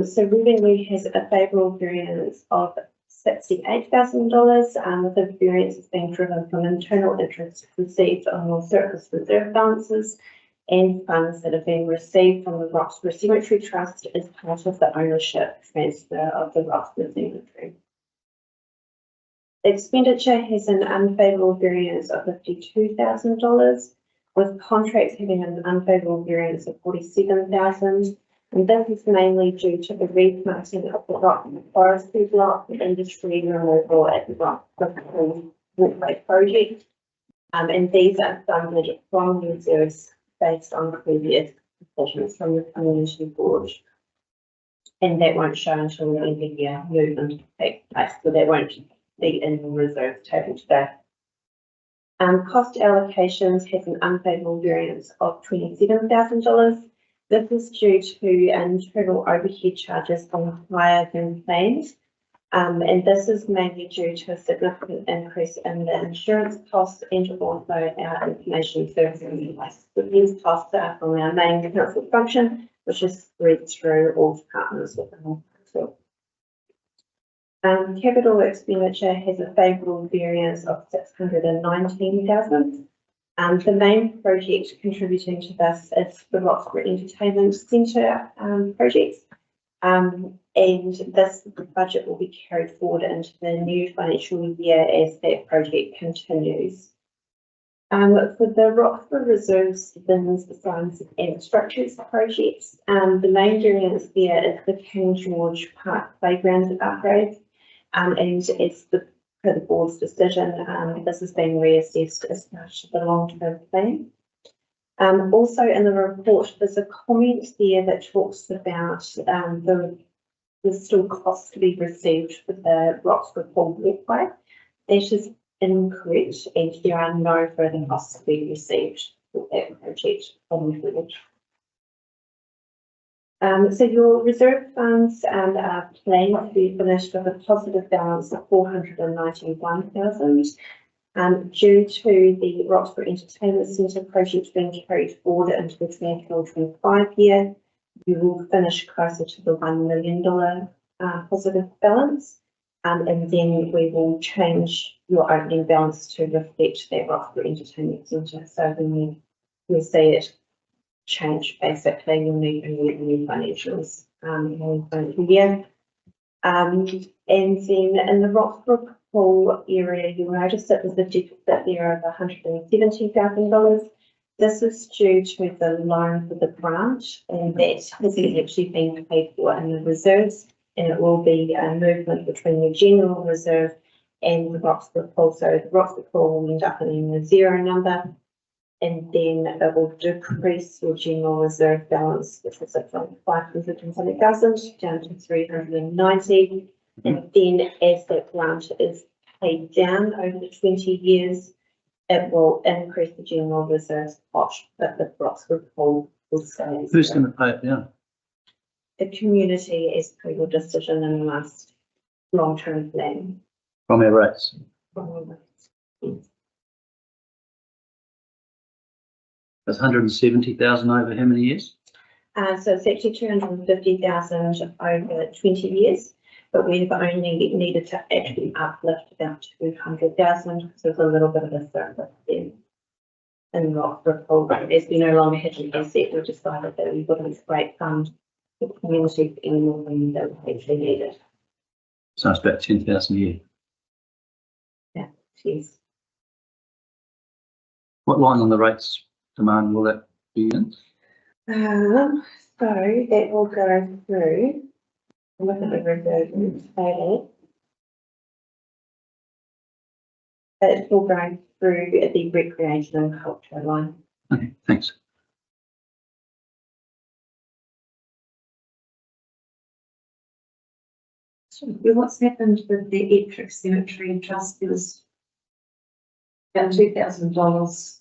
So revenue has a favourable variance of $68,000, the variance is being driven from internal interest received on your surplus reserve balances and funds that have been received from the Roxburgh Cemetery Trust as part of the ownership transfer of the Roxburgh Cemetery. Expenditure has an unfavourable variance of $52,000, with contracts having an unfavourable variance of $47,000. And this is mainly due to the replanting of the rock forestry block and the tree removal at the Roxburgh Walkway project. And these are funded from reserves based on previous decisions from the Community Board. And that won't show until the end of the year movement takes place, so that won't be in the reserve table today. Cost allocations has an unfavourable variance of $27,000. This is due to internal overhead charges being higher than planned, and this is mainly due to a significant increase in the insurance costs and also our information services. So these costs are from our main council function, which is spread through all departments within the council. Capital expenditure has a favourable variance of $619,000. The main project contributing to this is the Roxburgh Entertainment Centre project, and this budget will be carried forward into the new financial year as that project continues. For the Roxburgh Reserves, Bins, Signs and Structures projects, the main variance there is the King George Park Playground upgrade, and it's per the board's decision, this has been reassessed as part of the long-term plan. Also in the report, there's a comment there that talks about there's still costs to be received for the Roxburgh Walkway. That is incorrect, and there are no further costs to be received for that project from the board. So your reserve funds are planned to be finished with a positive balance of $491,000. Due to the Roxburgh Entertainment Centre project being carried forward into the 24-25 year, you will finish closer to the $1 million positive balance, and then we will change your opening balance to reflect that Roxburgh Entertainment Centre. So when we see it change, basically you'll need a new financials in the financial year. And then in the Roxburgh Pool area, you'll notice that there's a deficit there of $170,000. This is due to the loan for the grant, and that has actually been paid for in the reserves, and it will be a movement between the general reserve and the Roxburgh Pool. So the Roxburgh Pool will end up in a zero number, and then it will decrease your general reserve balance, which was from 500,000 down to 390. And then as that grant is paid down over the 20 years, it will increase the general reserves pot, but the Roxburgh Pool will stay. Who's going to pay it down? The community, as per your decision in the last long-term plan. From our rates. That's 170,000 over how many years? So it's actually 250,000 over 20 years, but we've only needed to actually uplift about 200,000 because there's a little bit of a surplus there in Roxburgh Pool. As we no longer had an asset, we decided that we wouldn't break fund the community any more than that we actually needed. So it's about 10,000 a year. Yeah, yes. What line on the rates demand will that be in? So that will go through. Look at the reserve table. It will go through the recreation and culture line. Okay, thanks. What's happened with the Ettrick Cemetery Trust? There was about $2,000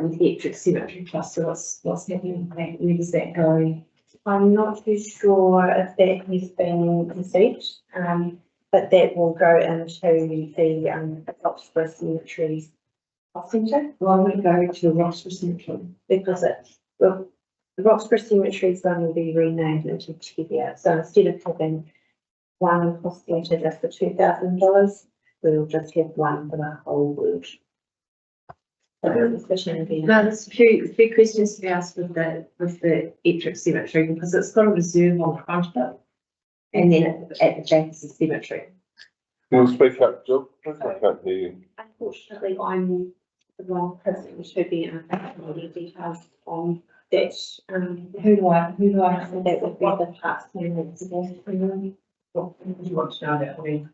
with the Ettrick Cemetery Trust, so what's happening with that? Where does that go? I'm not too sure if that has been received, but that will go into the Roxburgh Cemetery Centre. Why would it go to the Roxburgh Cemetery? Because the Roxburgh Cemetery Zone will be renamed into Teviot. So instead of having one cost-centre just for $2,000, we'll just have one for the whole world. So efficiently. No, there's a few questions to be asked with the Ettrick Cemetery, because it's got a reserve on the front of it. And then at the back is the cemetery. Can you speak up, Jill? I can't hear you. Unfortunately, I'm the wrong person to be asking any details on that. Who do I? That would be the past moments. You want to know that? With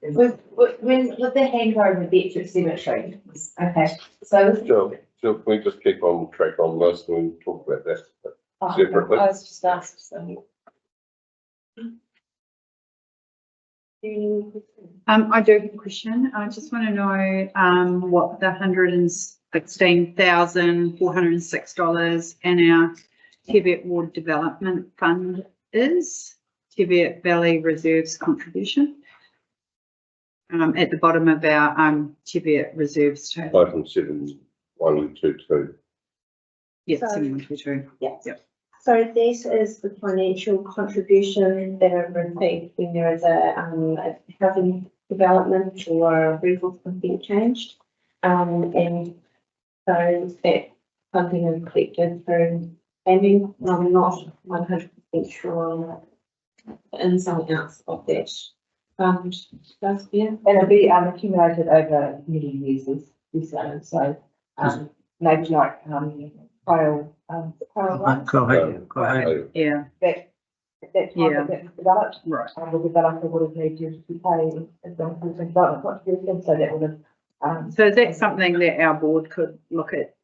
the handover of the Ettrick Cemetery, okay, so. Jill, can we just keep on track on this and we'll talk about that separately? I was just asked, so. I do have a question. I just want to know, what the $116,406 in our Teviot Ward Development Fund is, Teviot Valley Reserves contribution. At the bottom of our, Teviot Reserves table. Item 7122. Yes, So- 7122. Yes. Yep. So this is the financial contribution that are received when there is a housing development or resource consent changed. And so that funding is collected through funding. I'm not 100% sure the ins and outs of that fund. Does, yeah. And it'll be accumulated over many years, so, maybe like, Kyle, Yeah, that time Yeah. that was developed, right. the developer would have needed to pay as long as the development contribution, so that would have, So is that something that our board could look at,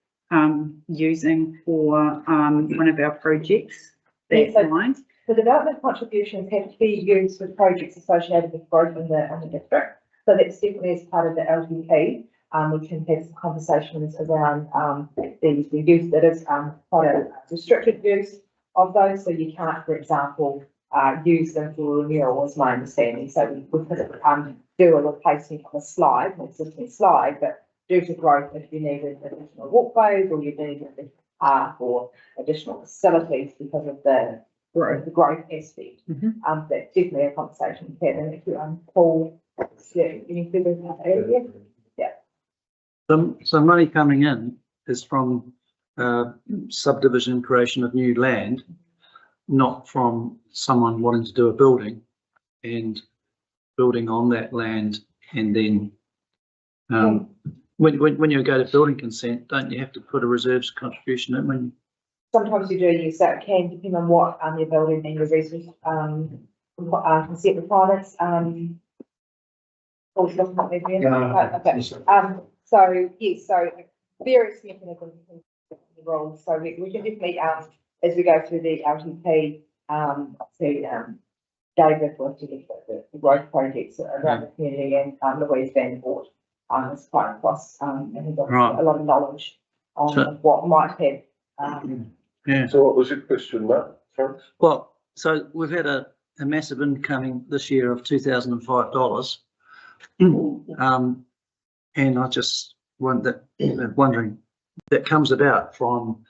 using for, one of our projects? Yeah, That so- line? the development contributions have to be used for projects associated with growth in the district. So that's definitely as part of the LTP. We can have some conversations around, the use that is, quite a restricted use of those. So you can't, for example, use them for renewal, is my understanding. So we could, do a replacement of a slide, an existing slide, but due to growth, if you needed additional walkways or you needed a park or additional facilities because of the growth aspect. That's definitely a conversation to have. And if you, Paul, any further area? So money coming in is from subdivision creation of new land, not from someone wanting to do a building and building on that land. And then when you go to building consent, don't you have to put a reserves contribution in when? Sometimes you do use that, can depend on what you're building and your resource consent requirements. Paul's looking at me again. Okay. So yes, so various mechanisms in the rules. So we can definitely as we go through the LTP, see David was to get the growth projects around the community, and Louise Van Voort is quite across and he's got a lot of knowledge on what might have. Yeah. So what was your question, Mark? Sorry? Well, so we've had a massive incoming this year of $2,005. And I just wondering, that comes about from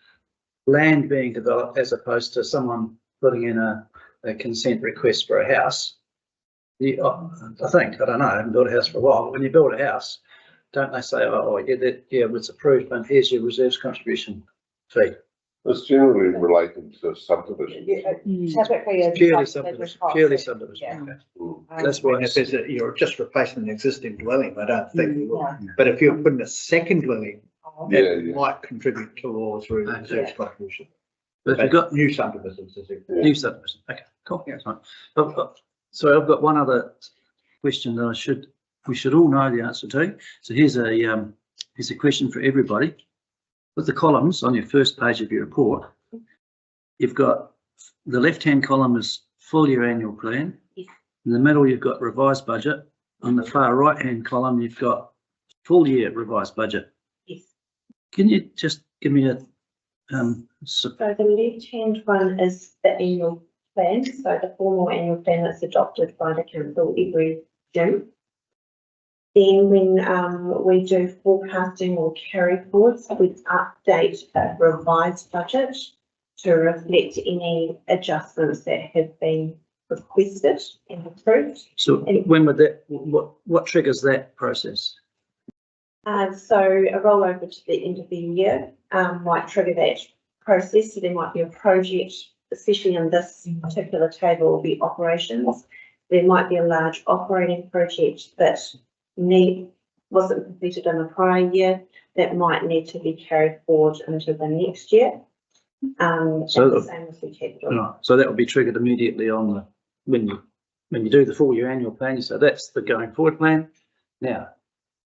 land being developed as opposed to someone putting in a consent request for a house. I think, I don't know, I haven't built a house for a while, but when you build a house, don't they say, oh, yeah, it's approved, and here's your reserves contribution fee? It's generally related to subdivision. Typically, Purely subdivision, purely subdivision. Okay. That's why If you're just replacing an existing dwelling, I don't think you will. But if you're putting a second dwelling, that might contribute towards reserves contribution. But if you've got New subdivisions, is it? new subdivision, okay, cool, that's fine. So I've got one other question that we should all know the answer to. So here's a question for everybody. With the columns on your first page of your report, you've got the left-hand column is full year annual plan. Yes. In the middle, you've got revised budget. On the far right-hand column, you've got full year revised budget. Can you just give me a, So the left-hand one is the annual plan, so the formal annual plan that's adopted by the council every June. Then when we do forecasting or carry forwards, we update a revised budget to reflect any adjustments that have been requested and approved. so when would that, what triggers that process? So a rollover to the end of the year might trigger that process. So there might be a project, especially in this particular table, will be operations. There might be a large operating project that wasn't completed in the prior year that might need to be carried forward into the next year. So the same as we capital. Right, so that would be triggered immediately on the, when you do the full year annual plan, so that's the going forward plan. Now,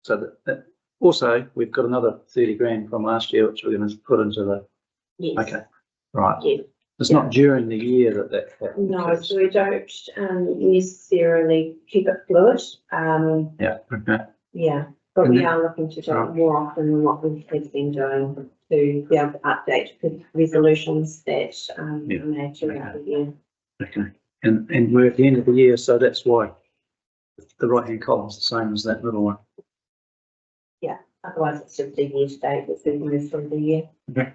so that also, we've got another 30 grand from last year, which we're going to put into the, Yes. okay, right. Yeah. It's not during the year that No, occurs. so we don't necessarily keep it fluid. Yeah, okay. Yeah, but And we then- are looking to do Right. it more often than what we've been doing to be able to update the resolutions that are Yeah. made throughout the year. Okay, and we're at the end of the year, so that's why the right-hand column is the same as that little one. Otherwise, it's just a year to date that's been moved through the year. Okay.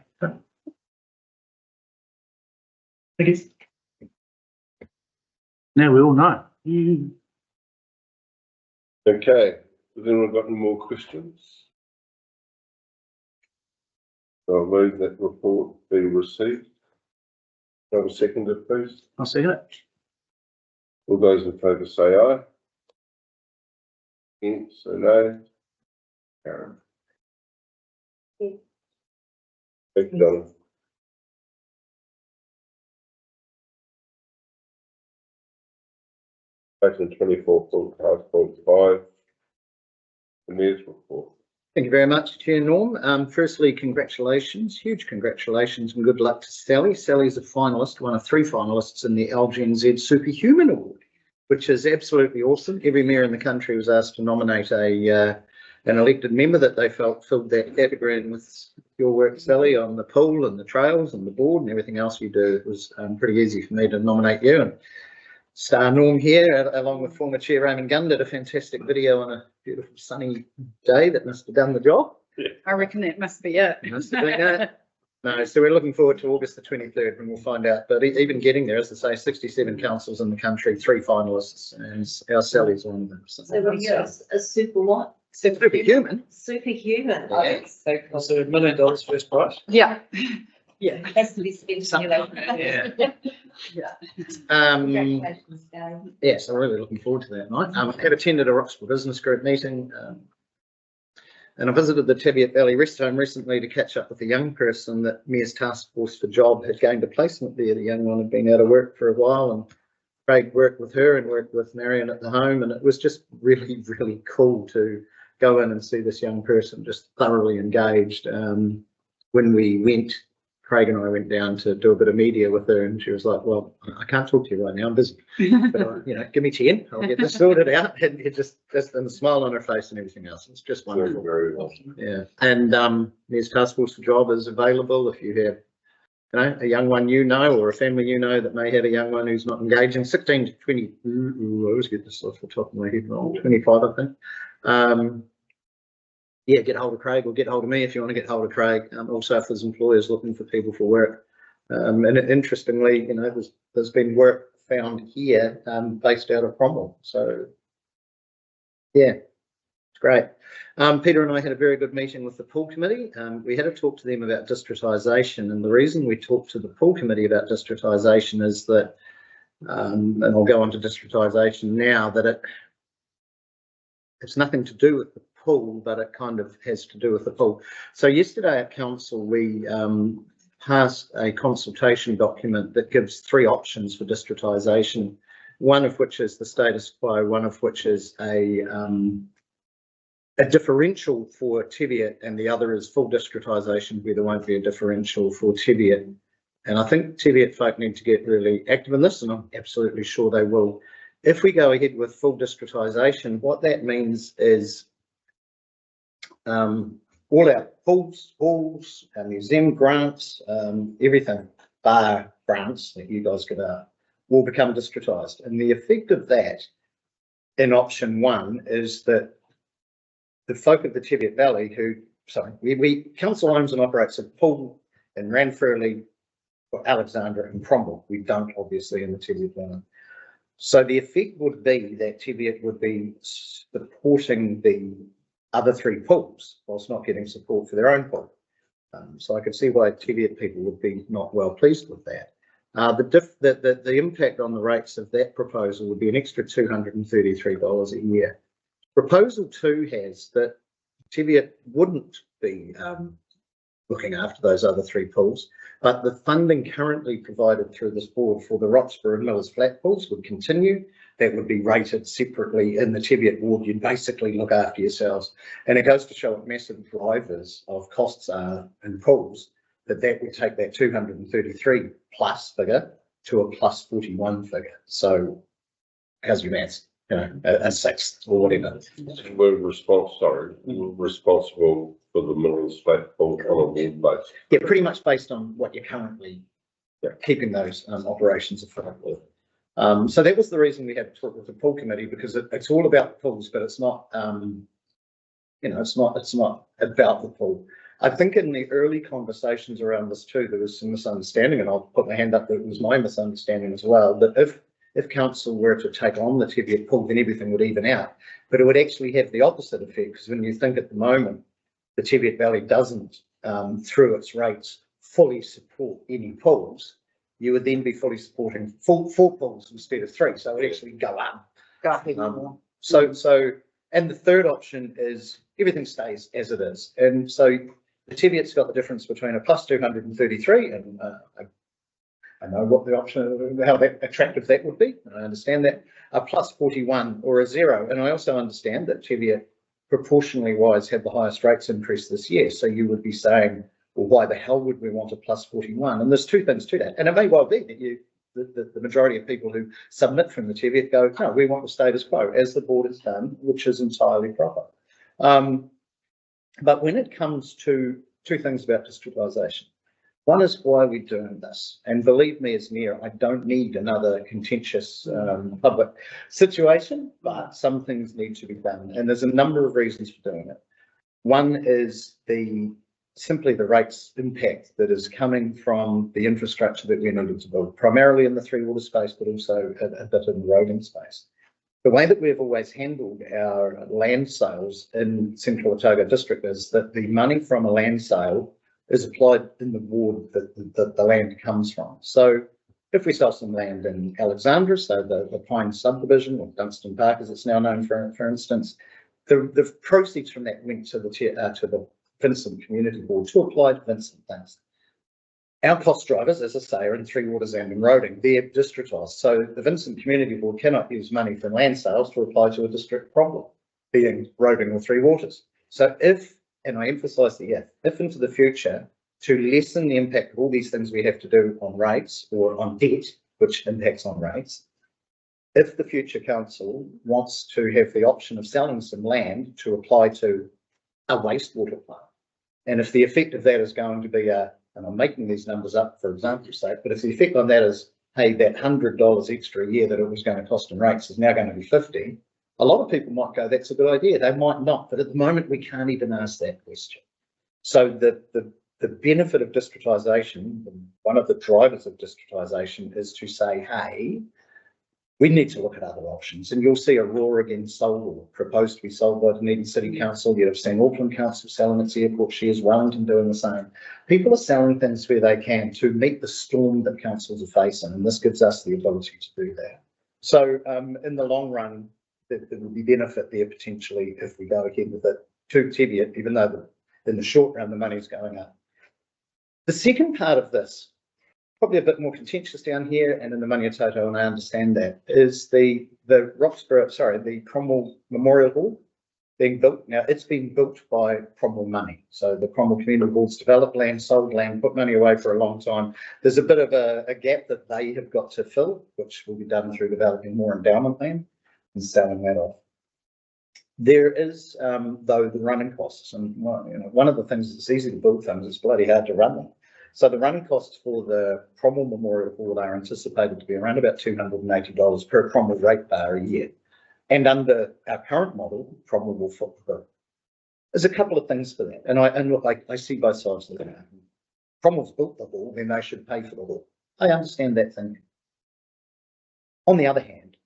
Thank you. Now we all know. Okay, has anyone got any more questions? So I'll move that report be received. Have a seconder, please. I'll second it. All those in favour say aye. Against, say no. Karen. Yeah. Thank you, Donna. Item 24.5.5. The mayor's report. Thank you very much, Chair Norm. Firstly, congratulations, huge congratulations and good luck to Sally. Sally's a finalist, one of 3 finalists in the LGNZ Superhuman Award, which is absolutely awesome. Every mayor in the country was asked to nominate an elected member that they felt filled that category, and with your work, Sally, on the pool and the trails and the board and everything else you do, it was pretty easy for me to nominate you. And Star Norm here, along with former Chair Raymond Gunn, did a fantastic video on a beautiful sunny day that must have done the job. I reckon that must be it. Must have been it. No, so we're looking forward to August the 23rd when we'll find out. But even getting there, as I say, 67 councils in the country, 3 finalists, and our Sally's one of them. So So what are you, a super what? superhuman. Superhuman. Oh, that's so cool. So $1 million first prize. Yeah. Yeah. Has to be speculated. Yeah. Congratulations, Sally. Yes, I'm really looking forward to that night. I had attended a Roxburgh Business Group meeting, and I visited the Teviot Valley Rest Home recently to catch up with a young person that Mayor's Task Force for Job had gained a placement there. The young one had been out of work for a while, and Craig worked with her and worked with Marion at the home, and it was just really, really cool to go in and see this young person just thoroughly engaged. When we went, Craig and I went down to do a bit of media with her, and she was like, well, I can't talk to you right now, I'm busy. But, give me 10, I'll get this sorted out. And it just and the smile on her face and everything else. It's just wonderful. Very well. Yeah. And there's Task Force for Job is available if you have, a young one or a family that may have a young one who's not engaging. 16 to 20, I always get this off the top of my head wrong, 25, I think. Get hold of Craig or get hold of me if you want to get hold of Craig. Also, if there's employers looking for people for work. And interestingly, there's been work found here based out of Cromwell. So, yeah, it's great. Peter and I had a very good meeting with the pool committee. We had to talk to them about distritisation, and the reason we talked to the pool committee about distritisation is that, and I'll go on to distritisation now, that it's nothing to do with the pool, but it kind of has to do with the pool. So yesterday at council, we passed a consultation document that gives 3 options for distritisation, one of which is the status quo, one of which is a differential for Teviot, and the other is full distritisation where there won't be a differential for Teviot. And I think Teviot folk need to get really active in this, and I'm absolutely sure they will. If we go ahead with full distritisation, what that means is all our pools, halls, our museum grants, everything bar grants that you guys give out will become districtised. And the effect of that in option 1 is that the folk of the Teviot Valley council owns and operates a pool in Ranfurly, for Alexandra and Cromwell. We don't obviously in the Teviot Valley. So the effect would be that Teviot would be supporting the other 3 pools whilst not getting support for their own pool. So I could see why Teviot people would be not well pleased with that. The impact on the rates of that proposal would be an extra $233 a year. Proposal 2 has that Teviot wouldn't be looking after those other 3 pools, but the funding currently provided through this board for the Roxburgh and Millers Flat pools would continue. That would be rated separately in the Teviot ward. You'd basically look after yourselves. And it goes to show what massive drivers of costs are in pools, that would take that 233 plus figure to a plus 41 figure. So how's your maths? You know, a 6 or whatever. We're responsible for the Millers Flat pool on a ward basis. Yeah, pretty much based on what you're currently keeping those operations afloat with. So that was the reason we had to talk with the pool committee, because it's all about the pools, but it's not, it's not about the pool. I think in the early conversations around this too, there was some misunderstanding, and I'll put my hand up that it was my misunderstanding as well, that if council were to take on the Teviot pool, then everything would even out. But it would actually have the opposite effect, because when you think at the moment, the Teviot Valley doesn't, through its rates, fully support any pools, you would then be fully supporting 4 pools instead of 3. So it would actually go up. And the third option is everything stays as it is. And so the Teviot's got the difference between a plus 233 and I know what the option, how attractive that would be. I understand that. A plus 41 or a 0. And I also understand that Teviot, proportionally wise, had the highest rates increase this year. So you would be saying, well, why the hell would we want a plus 41? And there's 2 things to that. And it may well be that the majority of people who submit from the Teviot go, no, we want the status quo, as the board has done, which is entirely proper. But when it comes to 2 things about districtisation, one is why we're doing this. And believe me, as mayor, I don't need another contentious public situation, but some things need to be done. And there's a number of reasons for doing it. One is simply the rates impact that is coming from the infrastructure that we needed to build, primarily in the 3 water space, but also a bit in the roading space. The way that we've always handled our land sales in Central Otago District is that the money from a land sale is applied in the ward that the land comes from. So if we sell some land in Alexandra, so the Pine subdivision, or Dunstan Park as it's now known, for instance, the proceeds from that went to the Vincent Community Board to apply to Vincent things. Our cost drivers, as I say, are in 3 waters and in roading. They're districtised. So the Vincent Community Board cannot use money from land sales to apply to a district problem, being roading or 3 waters. So if, and I emphasise the if into the future, to lessen the impact of all these things we have to do on rates or on debt, which impacts on rates, if the future council wants to have the option of selling some land to apply to a wastewater plant, and if the effect of that is going to be and I'm making these numbers up for example's sake, but if the effect on that is, hey, that $100 extra a year that it was going to cost in rates is now going to be 50, a lot of people might go, that's a good idea. They might not, but at the moment we can't even ask that question. So the benefit of districtisation, one of the drivers of districtisation, is to say, hey, we need to look at other options. And you'll see Aurora again sold or proposed to be sold by Dunedin City Council. You'd have seen Auckland Council selling its airport shares, Wellington doing the same. People are selling things where they can to meet the storm that councils are facing, and this gives us the ability to do that. So in the long run, there will be benefit there potentially if we go ahead with it to Teviot, even though in the short run the money's going up. The second part of this, probably a bit more contentious down here and in the Maniatoto, and I understand that, is the Cromwell Memorial Hall being built. Now, it's been built by Cromwell money. So the Cromwell Community Board's developed land, sold land, put money away for a long time. There's a bit of a gap that they have got to fill, which will be done through developing more endowment land and selling that off. There is, though, the running costs, and one of the things that's easy to build things is bloody hard to run them. So the running costs for the Cromwell Memorial Board are anticipated to be around about $280 per Cromwell ratepayer a year. And under our current model, Cromwell will foot the bill. There's a couple of things for that, and look, I see both sides of that. Cromwell's built the hall, then they should pay for the hall. I understand that thinking. On the other hand,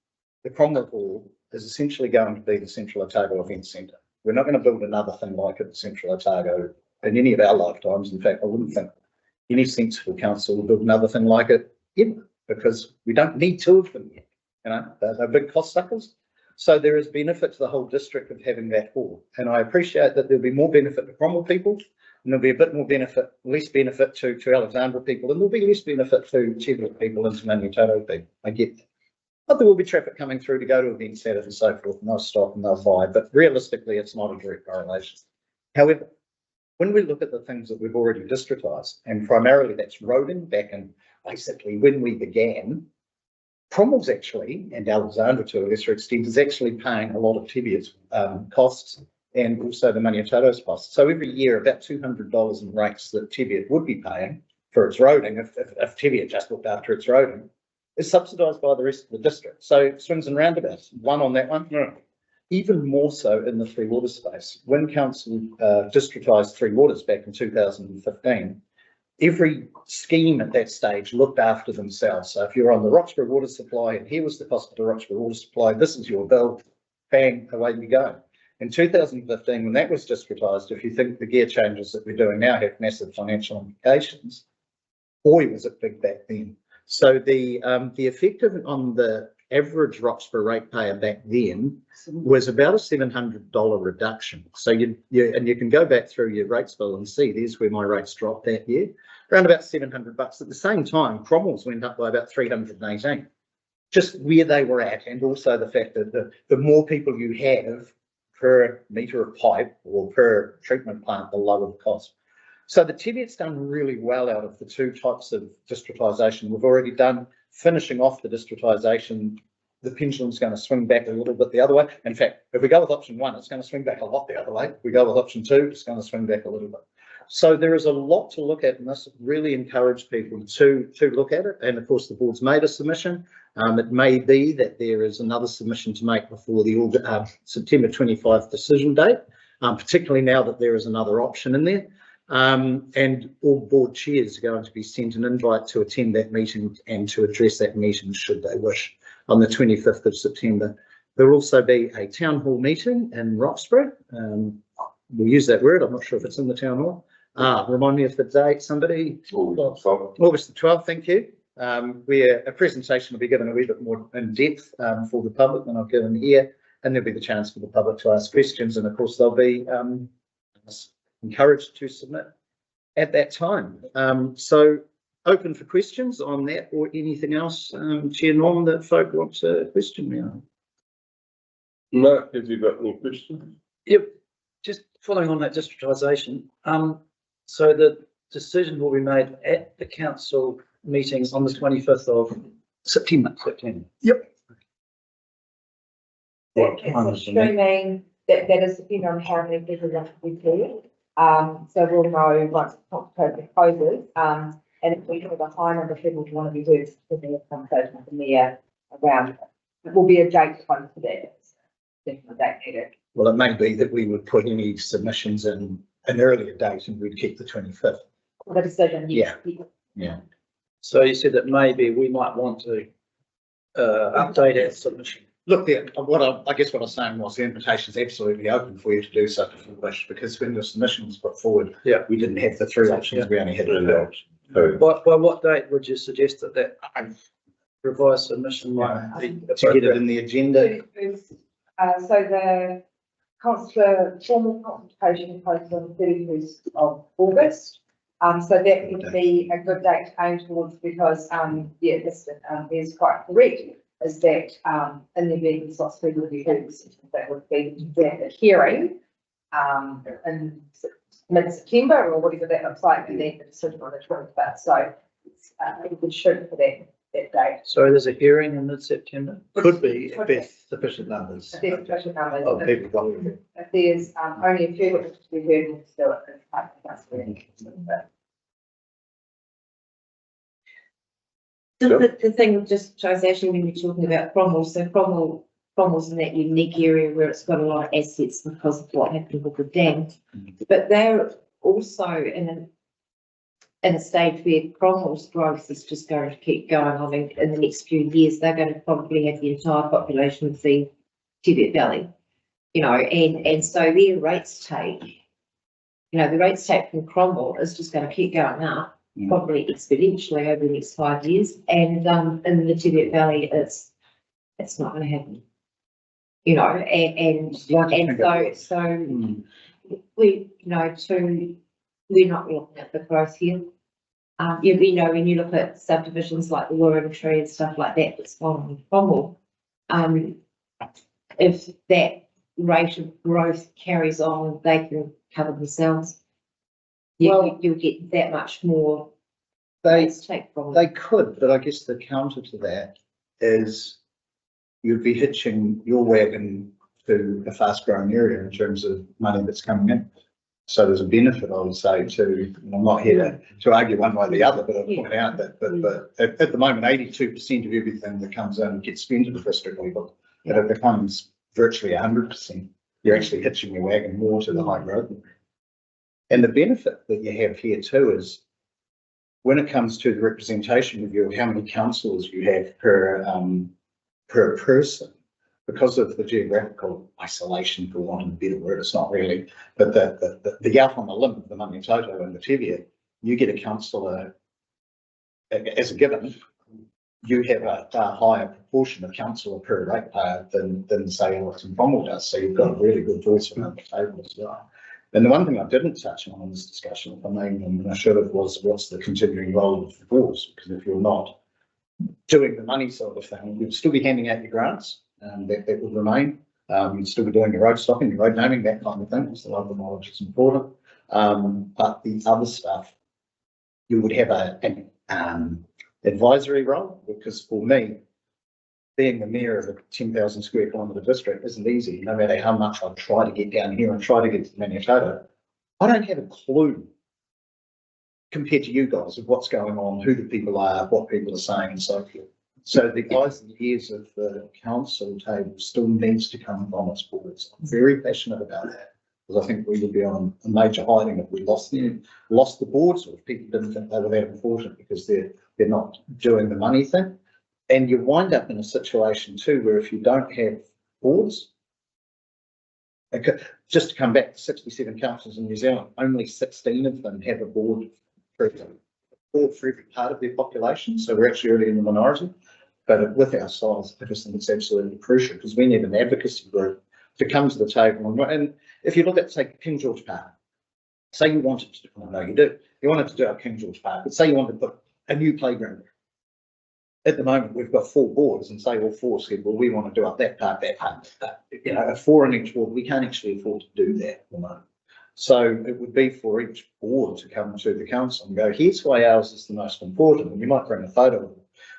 the Cromwell Hall is essentially going to be the Central Otago Event Centre. We're not going to build another thing like it at Central Otago in any of our lifetimes. In fact, I wouldn't think any sensible council will build another thing like it ever, because we don't need two of them yet. You know, they're big cost suckers. So there is benefit to the whole district of having that hall. And I appreciate that there'll be more benefit to Cromwell people, and there'll be a bit more benefit, less benefit to Alexandra people, and there'll be less benefit to Teviot people and to Manutoro people. I get that. But there will be traffic coming through to go to event centres and so forth, and they'll stop and they'll buy. But realistically, it's not a direct correlation. However, when we look at the things that we've already districtised, and primarily that's roading back in basically when we began, Cromwell's actually, and Alexandra to a lesser extent, is actually paying a lot of Teviot's costs and also the Manutoro's costs. So every year, about $200 in rates that Teviot would be paying for its roading, if Teviot just looked after its roading, is subsidised by the rest of the district. So swings and roundabouts, one on that one. Yeah. Even more so in the Three Waters space. When council districtised Three Waters back in 2015, every scheme at that stage looked after themselves. So if you're on the Roxburgh water supply and here was the cost of the Roxburgh water supply, this is your bill, bang, away you go. In 2015, when that was districtised, if you think the gear changes that we're doing now have massive financial implications, boy, was it big back then. So the effect on the average Roxburgh ratepayer back then was about a $700 reduction. So you can go back through your rates bill and see there's where my rates dropped that year, around about $700. At the same time, Cromwell's went up by about 318, just where they were at, and also the fact that the more people you have per metre of pipe or per treatment plant, the lower the cost. So the Teviot's done really well out of the two types of districtisation we've already done. Finishing off the districtisation, the pendulum's going to swing back a little bit the other way. In fact, if we go with option one, it's going to swing back a lot the other way. If we go with option two, it's going to swing back a little bit. So there is a lot to look at, and this really encourage people to look at it. And of course, the board's made a submission. It may be that there is another submission to make before the September 25th decision date, particularly now that there is another option in there. And all board chairs are going to be sent an invite to attend that meeting and to address that meeting should they wish on the 25th of September. There will also be a town hall meeting in Roxburgh. We'll use that word. I'm not sure if it's in the town hall. Remind me of the date, somebody? August the 12th, thank you. Where a presentation will be given a wee bit more in depth for the public than I've given here, and there'll be the chance for the public to ask questions, and of course they'll be encouraged to submit at that time. So open for questions on that or anything else, Chair Norm, that folk want to question me on. No, have you got any questions? Yep, just following on that districtisation. So the decision will be made at the council meetings on the 25th of September. Yep. Streaming, that is depending on how many people want to be here. So we'll know once the consultation closes, and if we have a high number of people who want to be heard, we'll have a conversation with the mayor around it. Will be a date close to that. Definitely date needed. Well, it may be that we would put any submissions in an earlier date and we'd keep the 25th. The decision, yes. Yeah. So you said that maybe we might want to update our submission. Look, I guess what I was saying was the invitation is absolutely open for you to do so if you wish, because when the submission was put forward, we didn't have the three options, we only had two options. By what date would you suggest that revised submission might be to get it in the agenda? So the formal consultation posted on the 31st of August. So that would be a good date to aim towards because, this is quite correct, is that in the event of lots of people be heard, that would be the hearing in mid-September or whatever that looks like, and then the decision on the 25th. So we would shoot for that that date. So there's a hearing in mid-September? Could be if there's sufficient numbers. If there's sufficient numbers, Of people voting. if there's, only a few witnesses to be heard, we'll still at this time, that's really. The thing with just actually when you're talking about Cromwell, so Cromwell's in that unique area where it's got a lot of assets because of what happened with the dam. But they're also in a stage where Cromwell's growth is just going to keep going. I mean, in the next few years, they're going to probably have the entire population of the Teviot Valley, you know, and so their rates take, you know, the rates take from Cromwell is just going to keep going up. Probably exponentially over the next 5 years, and in the Teviot Valley, it's not going to happen, you know, and so we, you know, we're not looking at the growth here. You know, when you look at subdivisions like the Quorum tree and stuff like that, that's following Cromwell, if that rate of growth carries on, they can cover themselves. You'll get that much more. They Take from They could, but I guess the counter to that is you'd be hitching your wagon to a fast growing area in terms of money that's coming in. So there's a benefit, I would say, to, and I'm not here to argue one way or the other, but I'll point out that but at the moment, 82% of everything that comes in gets spent at the district level. But it becomes virtually 100%. You're actually hitching your wagon more to the high growth. And the benefit that you have here too is when it comes to the representation review of how many councillors you have per person, because of the geographical isolation, for want of a better word, it's not really, but the out on the limb of the Manitoto and the Teviot, you get a councillor as a given, you have a far higher proportion of councillor per ratepayer than say Alton Cromwell does. So you've got a really good voice around the table as well. And the one thing I didn't touch on in this discussion, if I may, and I should have, was what's the continuing role of the boards? Because if you're not doing the money sort of thing, you'd still be handing out your grants, and that would remain. You'd still be doing your road stocking, your road naming, that kind of thing, because the local knowledge is important. But the other stuff, you would have an advisory role, because for me, being the mayor of a 10,000 square kilometre district isn't easy. No matter how much I try to get down here and try to get to Manitoto, I don't have a clue compared to you guys of what's going on, who the people are, what people are saying and so forth. So the eyes and ears of the council table still needs to come from its boards. I'm very passionate about that, because I think we would be on a major hiding if we lost the boards, or if people didn't think they were that important because they're not doing the money thing. And you wind up in a situation too where if you don't have boards, just to come back to 67 councils in New Zealand, only 16 of them have a board for every part of their population. So we're actually really in the minority. But with our size, I just think it's absolutely crucial, because we need an advocacy group to come to the table. And if you look at, say, King George Park, say you wanted to, I know you do, you wanted to do our King George Park, but say you wanted to put a new playground there. At the moment, we've got 4 boards, and say all 4 said, well, we want to do up that part, that part, that. You know, 4 in each board, we can't actually afford to do that at the moment. So it would be for each board to come to the council and go, here's why ours is the most important. And you might bring a photo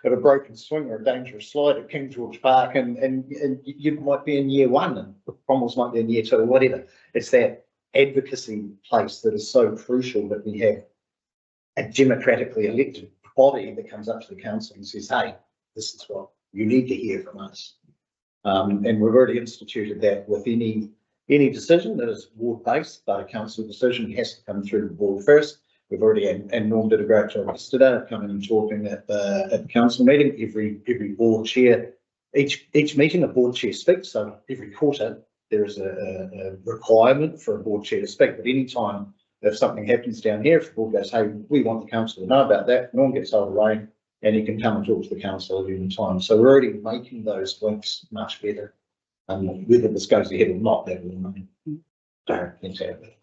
of a broken swing or a dangerous slide at King George Park, and you might be in year 1 and Cromwell's might be in year 2 or whatever. It's that advocacy place that is so crucial, that we have a democratically elected body that comes up to the council and says, hey, this is what you need to hear from us. And we've already instituted that with any decision that is ward-based, but a council decision has to come through the board first. We've already had, and Norm did a great job yesterday of coming and talking at the council meeting. Every board chair, each meeting a board chair speaks. So every quarter there is a requirement for a board chair to speak. But any time if something happens down here, if the board goes, hey, we want the council to know about that, Norm gets out of the way and he can come and talk to the council at any time. So we're already making those links much better. Whether this goes ahead or not, that will remain. Exactly.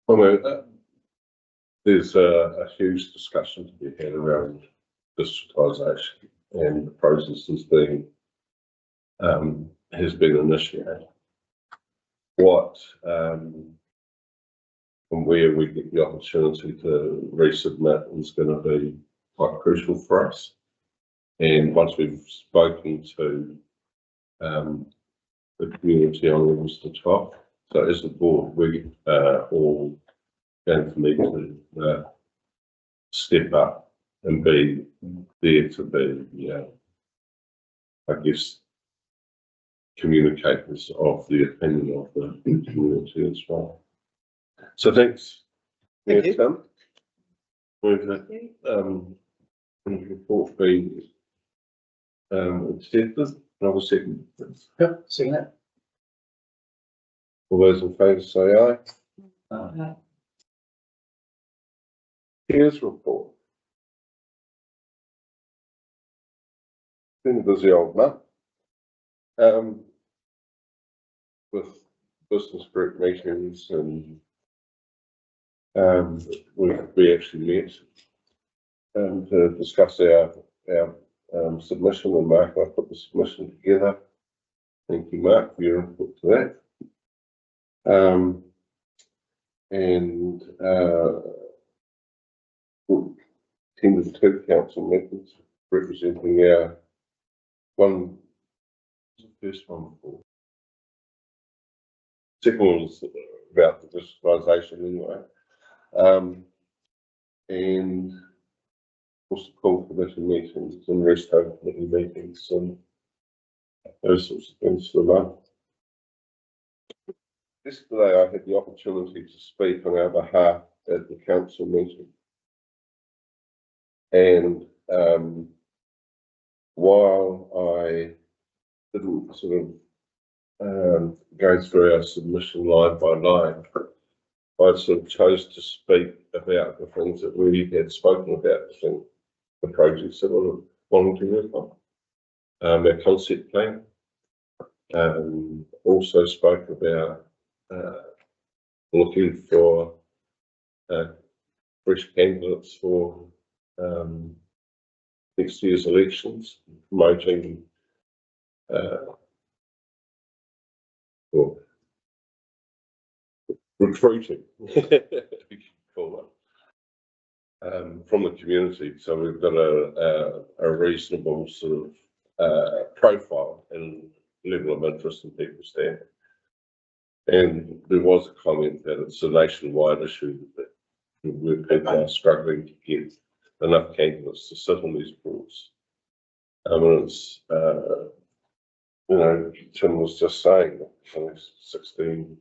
I mean, there's a huge discussion to be had around districtisation and the processes being has been initiated. What and where we get the opportunity to resubmit is going to be quite crucial for us. And once we've spoken to the community on August the 12th, so as a board, we are all going to need to step up and be there to be, I guess, communicators of the opinion of the community as well. So thanks. Thank you. Tim. We've report being accepted. Another second. Yep, seeing that. All those in favour say aye. Here's report. Been a busy old month. With business group meetings and we actually met to discuss our submission, and Mark and I put the submission together. Thank you, Mark, for your input to that. And attended 2 council meetings representing our one. First one before. Second one was about the digitalisation anyway. And also call committee meetings and rest home committee meetings and those sorts of things for the month. Yesterday I had the opportunity to speak on our behalf at the council meeting. And while I didn't sort of go through our submission line by line, I sort of chose to speak about the things that we had spoken about, the projects that we were wanting to work on. Our concept plan. Also spoke about looking for fresh candidates for next year's elections, promoting or recruiting, if you could call it, from the community. So we've got a reasonable sort of profile and level of interest in people's standing. And there was a comment that it's a nationwide issue that where people are struggling to get enough candidates to sit on these boards. And it's, Tim was just saying that there's 16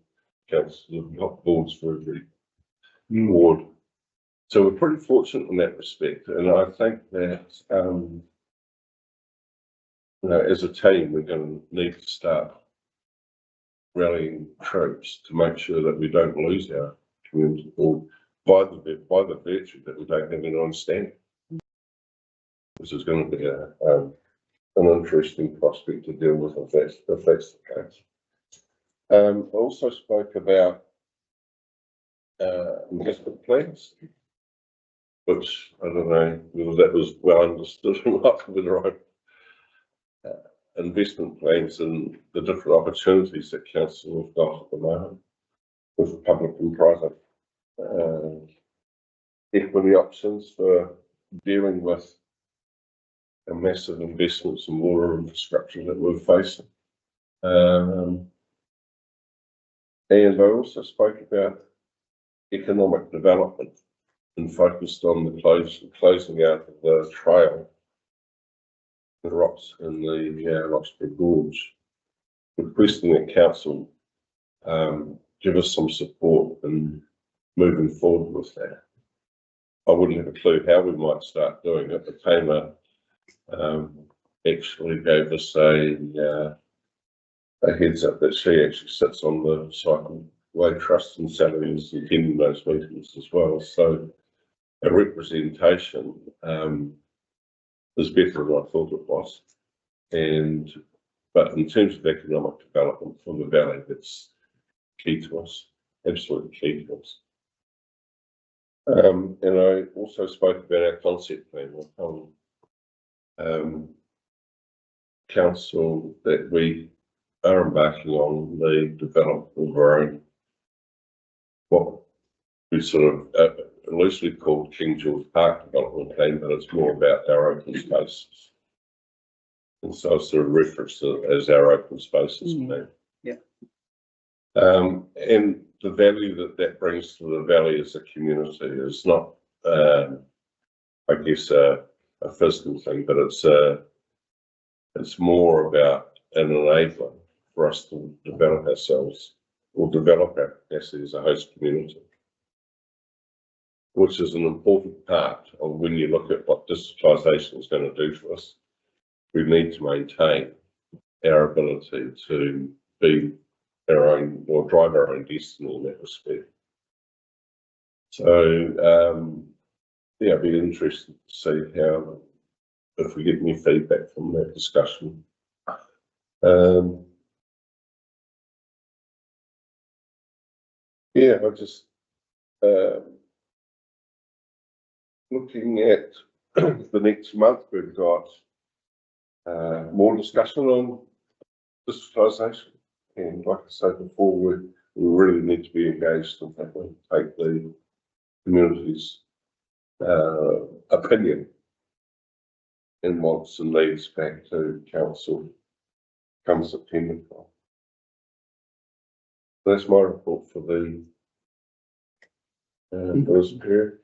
councils have got boards for every ward. So we're pretty fortunate in that respect. And I think that, as a team, we're going to need to start rallying troops to make sure that we don't lose our community board by the virtue that we don't have anyone standing. This is going to be an interesting prospect to deal with if that's the case. I also spoke about investment plans, which I don't know whether that was well understood or not, whether I investment plans and the different opportunities that council have got at the moment with public and private equity options for dealing with a massive investments in water infrastructure that we're facing. And I also spoke about economic development and focused on the closing out of the trail, the rocks in the Roxburgh Gorge, requesting that council give us some support in moving forward with that. I wouldn't have a clue how we might start doing it, but Tamer actually gave us a heads up that she actually sits on the Cycleway Trust and Sally is attending those meetings as well. So a representation is better than I thought it was. But in terms of economic development for the valley, that's key to us, absolutely key to us. And I also spoke about our concept plan on council that we are embarking on the development of our own, what we sort of loosely called King George Park Development Plan, but it's more about our open spaces. And so I sort of referenced it as our open spaces plan. Yeah. And the value that brings to the valley as a community is not, I guess, a physical thing, but it's more about an enabler for us to develop ourselves or develop our capacity as a host community, which is an important part of when you look at what digitalisation is going to do for us. We need to maintain our ability to be our own or drive our own destiny in that respect. So, yeah, I'd be interested to see how, if we get any feedback from that discussion. Yeah, I just looking at the next month, we've got more discussion on digitalisation, and like I said before, we really need to be engaged and take the community's opinion and wants and needs back to council come September. That's my report for the this period.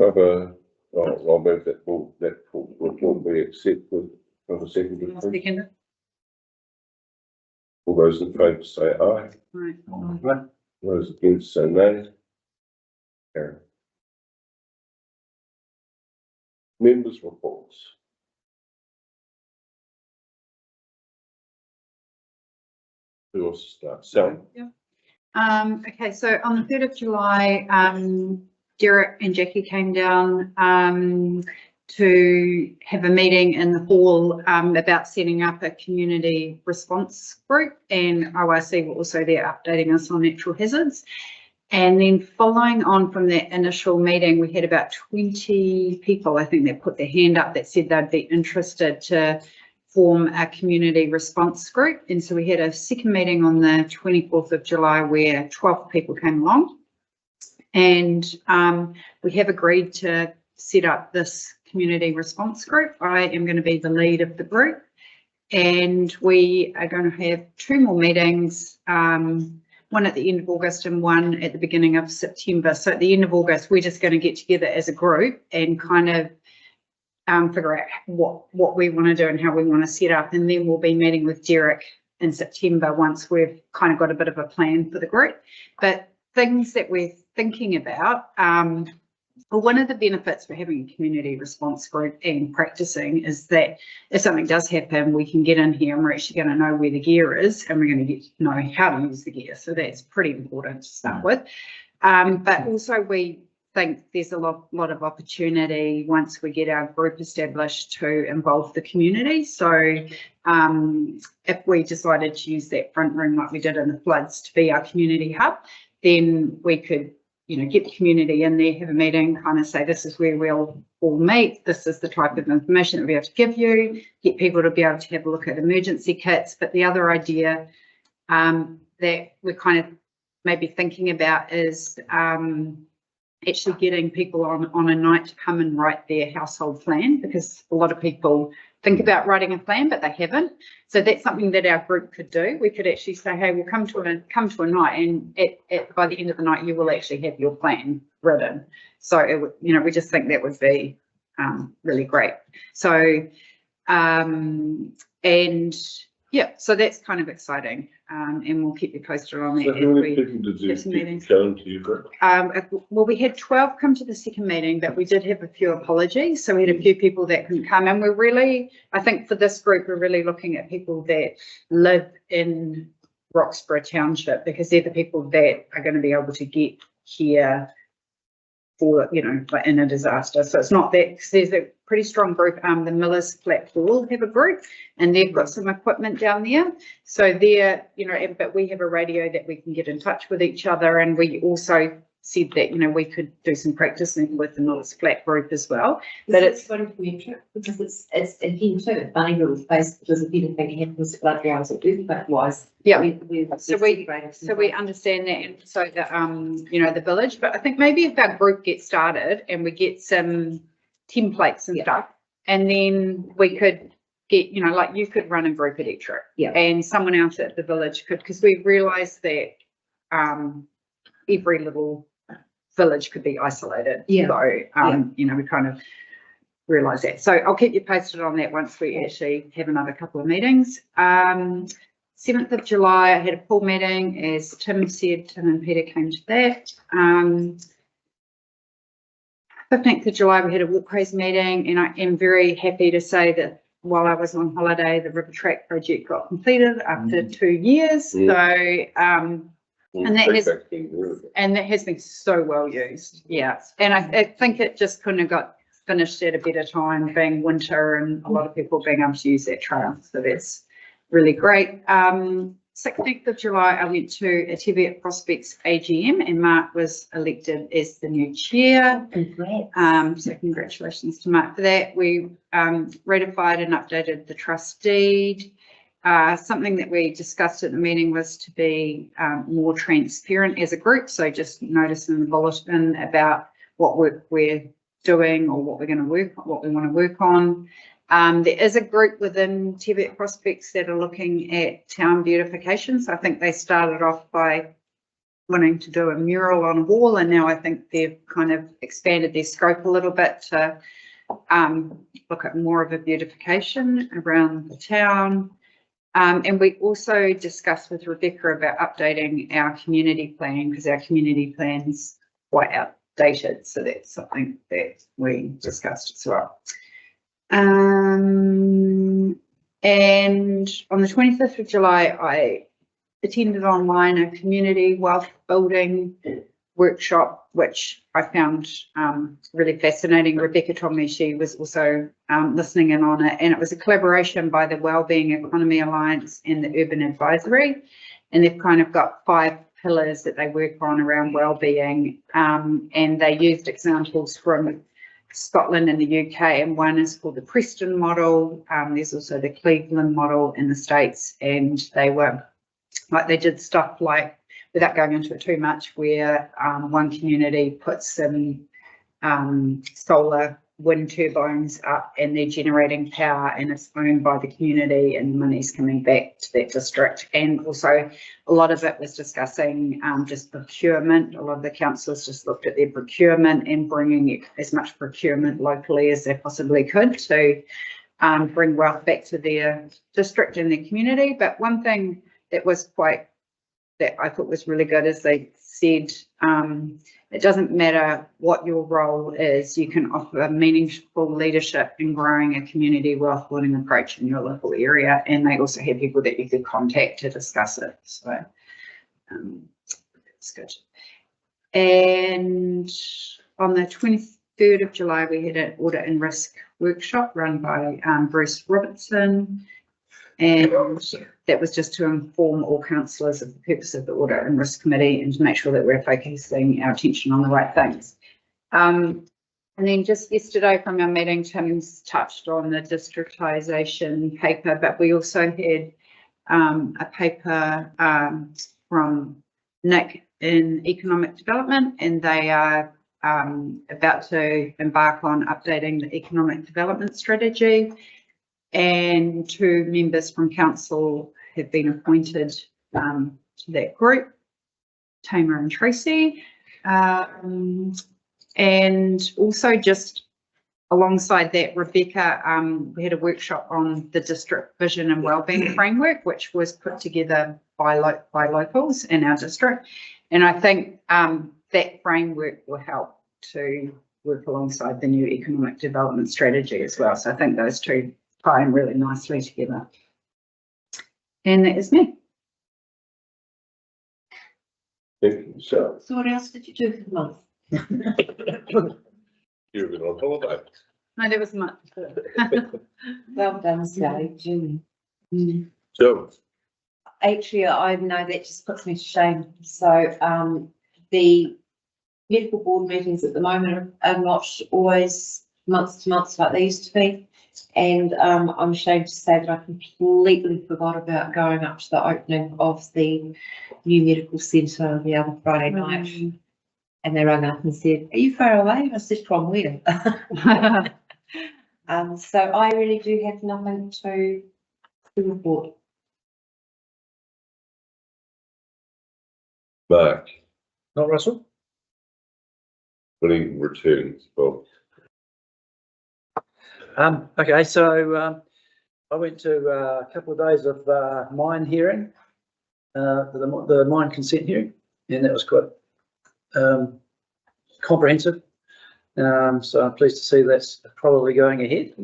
I'll move that report be accepted for the second. All those in favour say aye. Right. Those against say nay. Carry. Members' reports. Who wants to start? Sally. Okay, so on the 3rd of July, Derek and Jackie came down to have a meeting in the hall about setting up a community response group, and ORC were also there updating us on natural hazards. And then following on from that initial meeting, we had about 20 people, I think, that put their hand up that said they'd be interested to form a community response group. And so we had a second meeting on the 24th of July where 12 people came along. And we have agreed to set up this community response group. I am going to be the lead of the group. And we are going to have 2 more meetings, one at the end of August and one at the beginning of September. So at the end of August, we're just going to get together as a group and kind of figure out what we want to do and how we want to set up. And then we'll be meeting with Derek in September once we've kind of got a bit of a plan for the group. But things that we're thinking about, well, one of the benefits for having a community response group and practicing is that if something does happen, we can get in here and we're actually going to know where the gear is and we're going to get to know how to use the gear. So that's pretty important to start with. But also we think there's a lot of opportunity once we get our group established to involve the community. So if we decided to use that front room like we did in the floods to be our community hub, then we could, you know, get the community in there, have a meeting, kind of say, this is where we'll all meet, this is the type of information that we have to give you, get people to be able to have a look at emergency kits. But the other idea that we're kind of maybe thinking about is actually getting people on a night to come and write their household plan, because a lot of people think about writing a plan, but they haven't. So that's something that our group could do. We could actually say, hey, we'll come to a night, and by the end of the night, you will actually have your plan written. So, you know, we just think that would be really great. So, and yeah, so that's kind of exciting. And we'll keep you posted on that. So how many people did you get going to your group? Well, we had 12 come to the second meeting, but we did have a few apologies. So we had a few people that couldn't come. And we're really, I think for this group, we're really looking at people that live in Roxburgh Township, because they're the people that are going to be able to get here for, you know, like in a disaster. So it's not that, because there's a pretty strong group. The Millers Flat Hall have a group, and they've got some equipment down there. So they're, you know, but we have a radio that we can get in touch with each other, and we also said that, you know, we could do some practicing with a not as flat group as well. But it's going to metric because it's again too, it's funny little space because if anything happens blood wise or earthquake wise. Yeah. So we understand that, and so the you know, the village, but I think maybe if our group gets started and we get some templates and stuff, and then we could get, you know, like you could run a group electric, and someone else at the village could, because we realised that every little village could be isolated. So you know, we kind of realise that. So I'll keep you posted on that once we actually have another couple of meetings. 7th of July, I had a pool meeting, as Tim said. Tim and Peter came to that. 15th of July, we had a walkways meeting, and I am very happy to say that while I was on holiday, the River Track project got completed after 2 years. So, and that has been so well used. Yeah, and I think it just couldn't have got finished at a better time, being winter and a lot of people being able to use that trail. So that's really great. 16th of July, I went to a Teviot Prospects AGM, and Mark was elected as the new chair. Congrats. So congratulations to Mark for that. We ratified and updated the trust deed. Something that we discussed at the meeting was to be more transparent as a group. So just notice in the bulletin about what work we're doing or what we're going to work on, what we want to work on. There is a group within Teviot Prospects that are looking at town beautification. So I think they started off by wanting to do a mural on a wall, and now I think they've kind of expanded their scope a little bit to look at more of a beautification around the town. And we also discussed with Rebecca about updating our community plan, because our community plan's quite outdated. So that's something that we discussed as well. And on the 25th of July, I attended online a community wealth building workshop, which I found really fascinating. Rebecca told me she was also listening in on it, and it was a collaboration by the Wellbeing Economy Alliance and the Urban Advisory, and they've kind of got 5 pillars that they work on around wellbeing, and they used examples from Scotland and the UK, and one is called the Preston model. There's also the Cleveland model in the States, and they were like, they did stuff like, without going into it too much, where one community puts some solar wind turbines up, and they're generating power, and it's owned by the community, and the money's coming back to that district. And also a lot of it was discussing just procurement. A lot of the councils just looked at their procurement and bringing as much procurement locally as they possibly could to bring wealth back to their district and their community. But one thing that was that I thought was really good is they said it doesn't matter what your role is, you can offer meaningful leadership in growing a community wealth building approach in your local area, and they also had people that you could contact to discuss it. So that's good. And on the 23rd of July, we had an audit and risk workshop run by Bruce Robertson, and that was just to inform all councillors of the purpose of the Audit and Risk Committee and to make sure that we're focusing our attention on the right things. And then just yesterday from our meeting, Tim's touched on the districtisation paper, but we also had a paper from Nick in Economic Development, and they are about to embark on updating the Economic Development Strategy. And 2 members from council have been appointed to that group, Tamer and Tracy. And also just alongside that, Rebecca, we had a workshop on the district vision and wellbeing framework, which was put together by locals in our district. And I think that framework will help to work alongside the new economic development strategy as well. So I think those 2 tie in really nicely together. And that is me. Thank you. So what else did you do for the month? you've been on holiday. No, there was much. Well done, Sally. So Actually, I know that just puts me to shame. So the medical board meetings at the moment are not always months to months like they used to be. And I'm ashamed to say that I completely forgot about going up to the opening of the new medical centre the other Friday night. And they rang up and said, "Are you far away?" And I said, "From where?" So I really do have nothing to report. Mark, Not Russell? any returns? Well, Okay, so I went to a couple of days of mine hearing, the mine consent hearing, and that was quite comprehensive. So I'm pleased to see that's probably going ahead.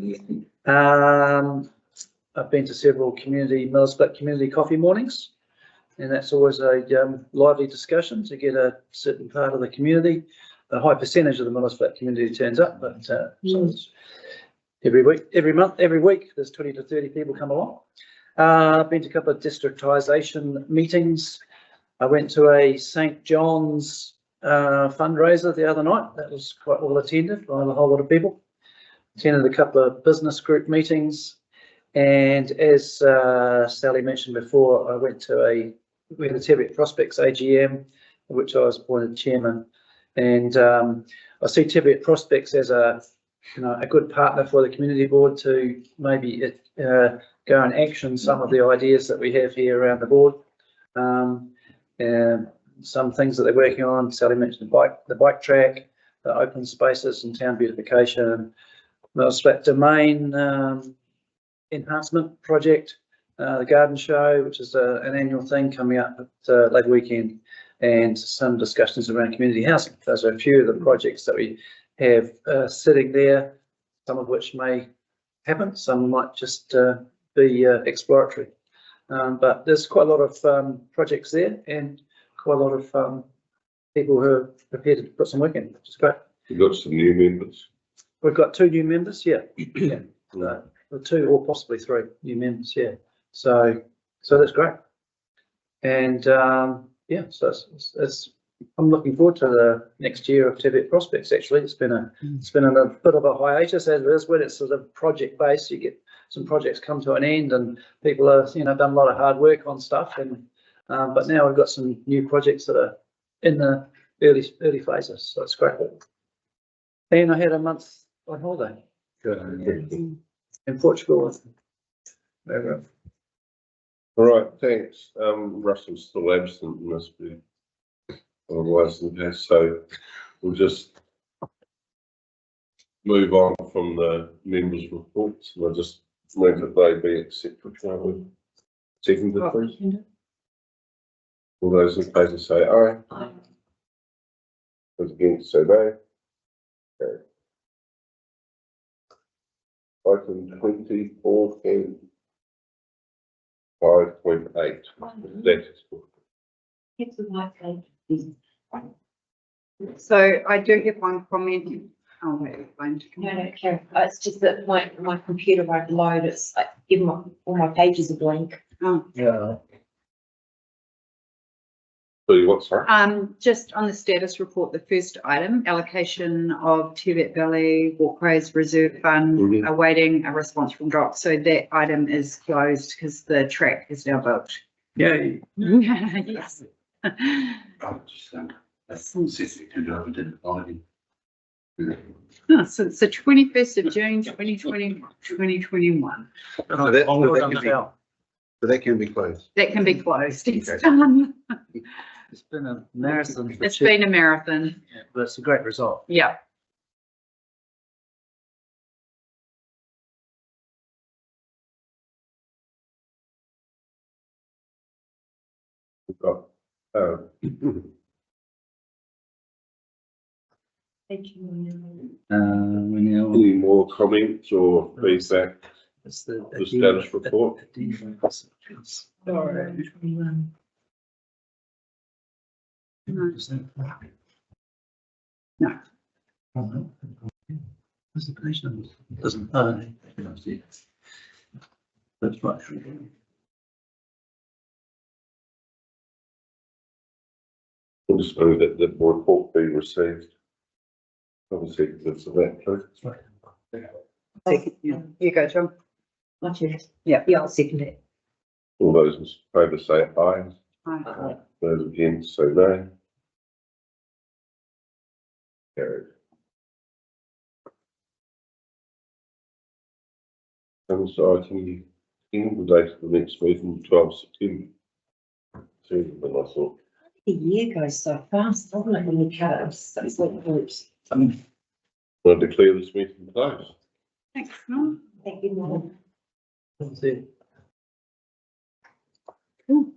I've been to several Miller-Split community coffee mornings, and that's always a lively discussion to get a certain part of the community. A high percentage of the Miller-Split community turns up, but so it's every week, there's 20 to 30 people come along. I've been to a couple of districtisation meetings. I went to a St. John's fundraiser the other night. That was quite well attended by a whole lot of people. Attended a couple of business group meetings, and as Sally mentioned before, I went to we had a Teviot Prospects AGM, which I was appointed chairman, and I see Teviot Prospects as a good partner for the community board to maybe go and action some of the ideas that we have here around the board. And some things that they're working on. Sally mentioned the bike track, the open spaces and town beautification, Miller-Split domain enhancement project, the garden show, which is an annual thing coming up at Labour weekend, and some discussions around community housing. Those are a few of the projects that we have sitting there, some of which may happen, some might just be exploratory. But there's quite a lot of projects there, and quite a lot of people who are prepared to put some work in, which is great. You've got some new members. We've got 2 new members, yeah. Yeah. 2 or possibly 3 new members, yeah. So that's great. And yeah, so it's I'm looking forward to the next year of Teviot Prospects. Actually, it's been a bit of a hiatus, as it is when it's sort of project based. You get some projects come to an end, and people are done a lot of hard work on stuff, and but now we've got some new projects that are in the early phases, so it's great. And I had a month on holiday in Portugal. All right, thanks. Russell's still absent, must be otherwise than that, so we'll just move on from the members' reports. We'll just move that they be accepted, shall we? Seconded, please. All those in favour say aye. Aye. Those against say no. Okay. Item 24 and 5.8. That is So I do have one comment. Oh, wait, No, Karen, it's just that my computer won't load. It's like even all my pages are blank. Oh. Yeah. so you what, sorry? Just on the status report, the first item, allocation of Teviot Valley Walkways Reserve Fund, awaiting a response from DROP. So that item is closed because the track is now built. Yay. Yes. So it's the 21st of June, 2021. Oh, that, Long so way that down can the be, hill. so that can be closed. That can be closed. It's Okay. done. It's been a marathon. It's been a marathon. Yeah, but it's a great result. Yeah. We've got, Thank you. We now. any more comments or feedback? It's the The status report. No. What's the page number? Doesn't. That's right. I'll just move that the report be received. Obviously, that's that, please. Second, yeah. You go, John. Not yet. Yeah. Yeah, I'll second it. All those in favour say aye. Aye. Those against say no. Carried. Comes to item 10, the date of the next meeting, 12 September. Sooner than I thought. The year goes so fast, doesn't it, when you cut it, it's like groups. I declare this meeting closed. Thanks, Norm. Thank you, Norm. That's it. Cool.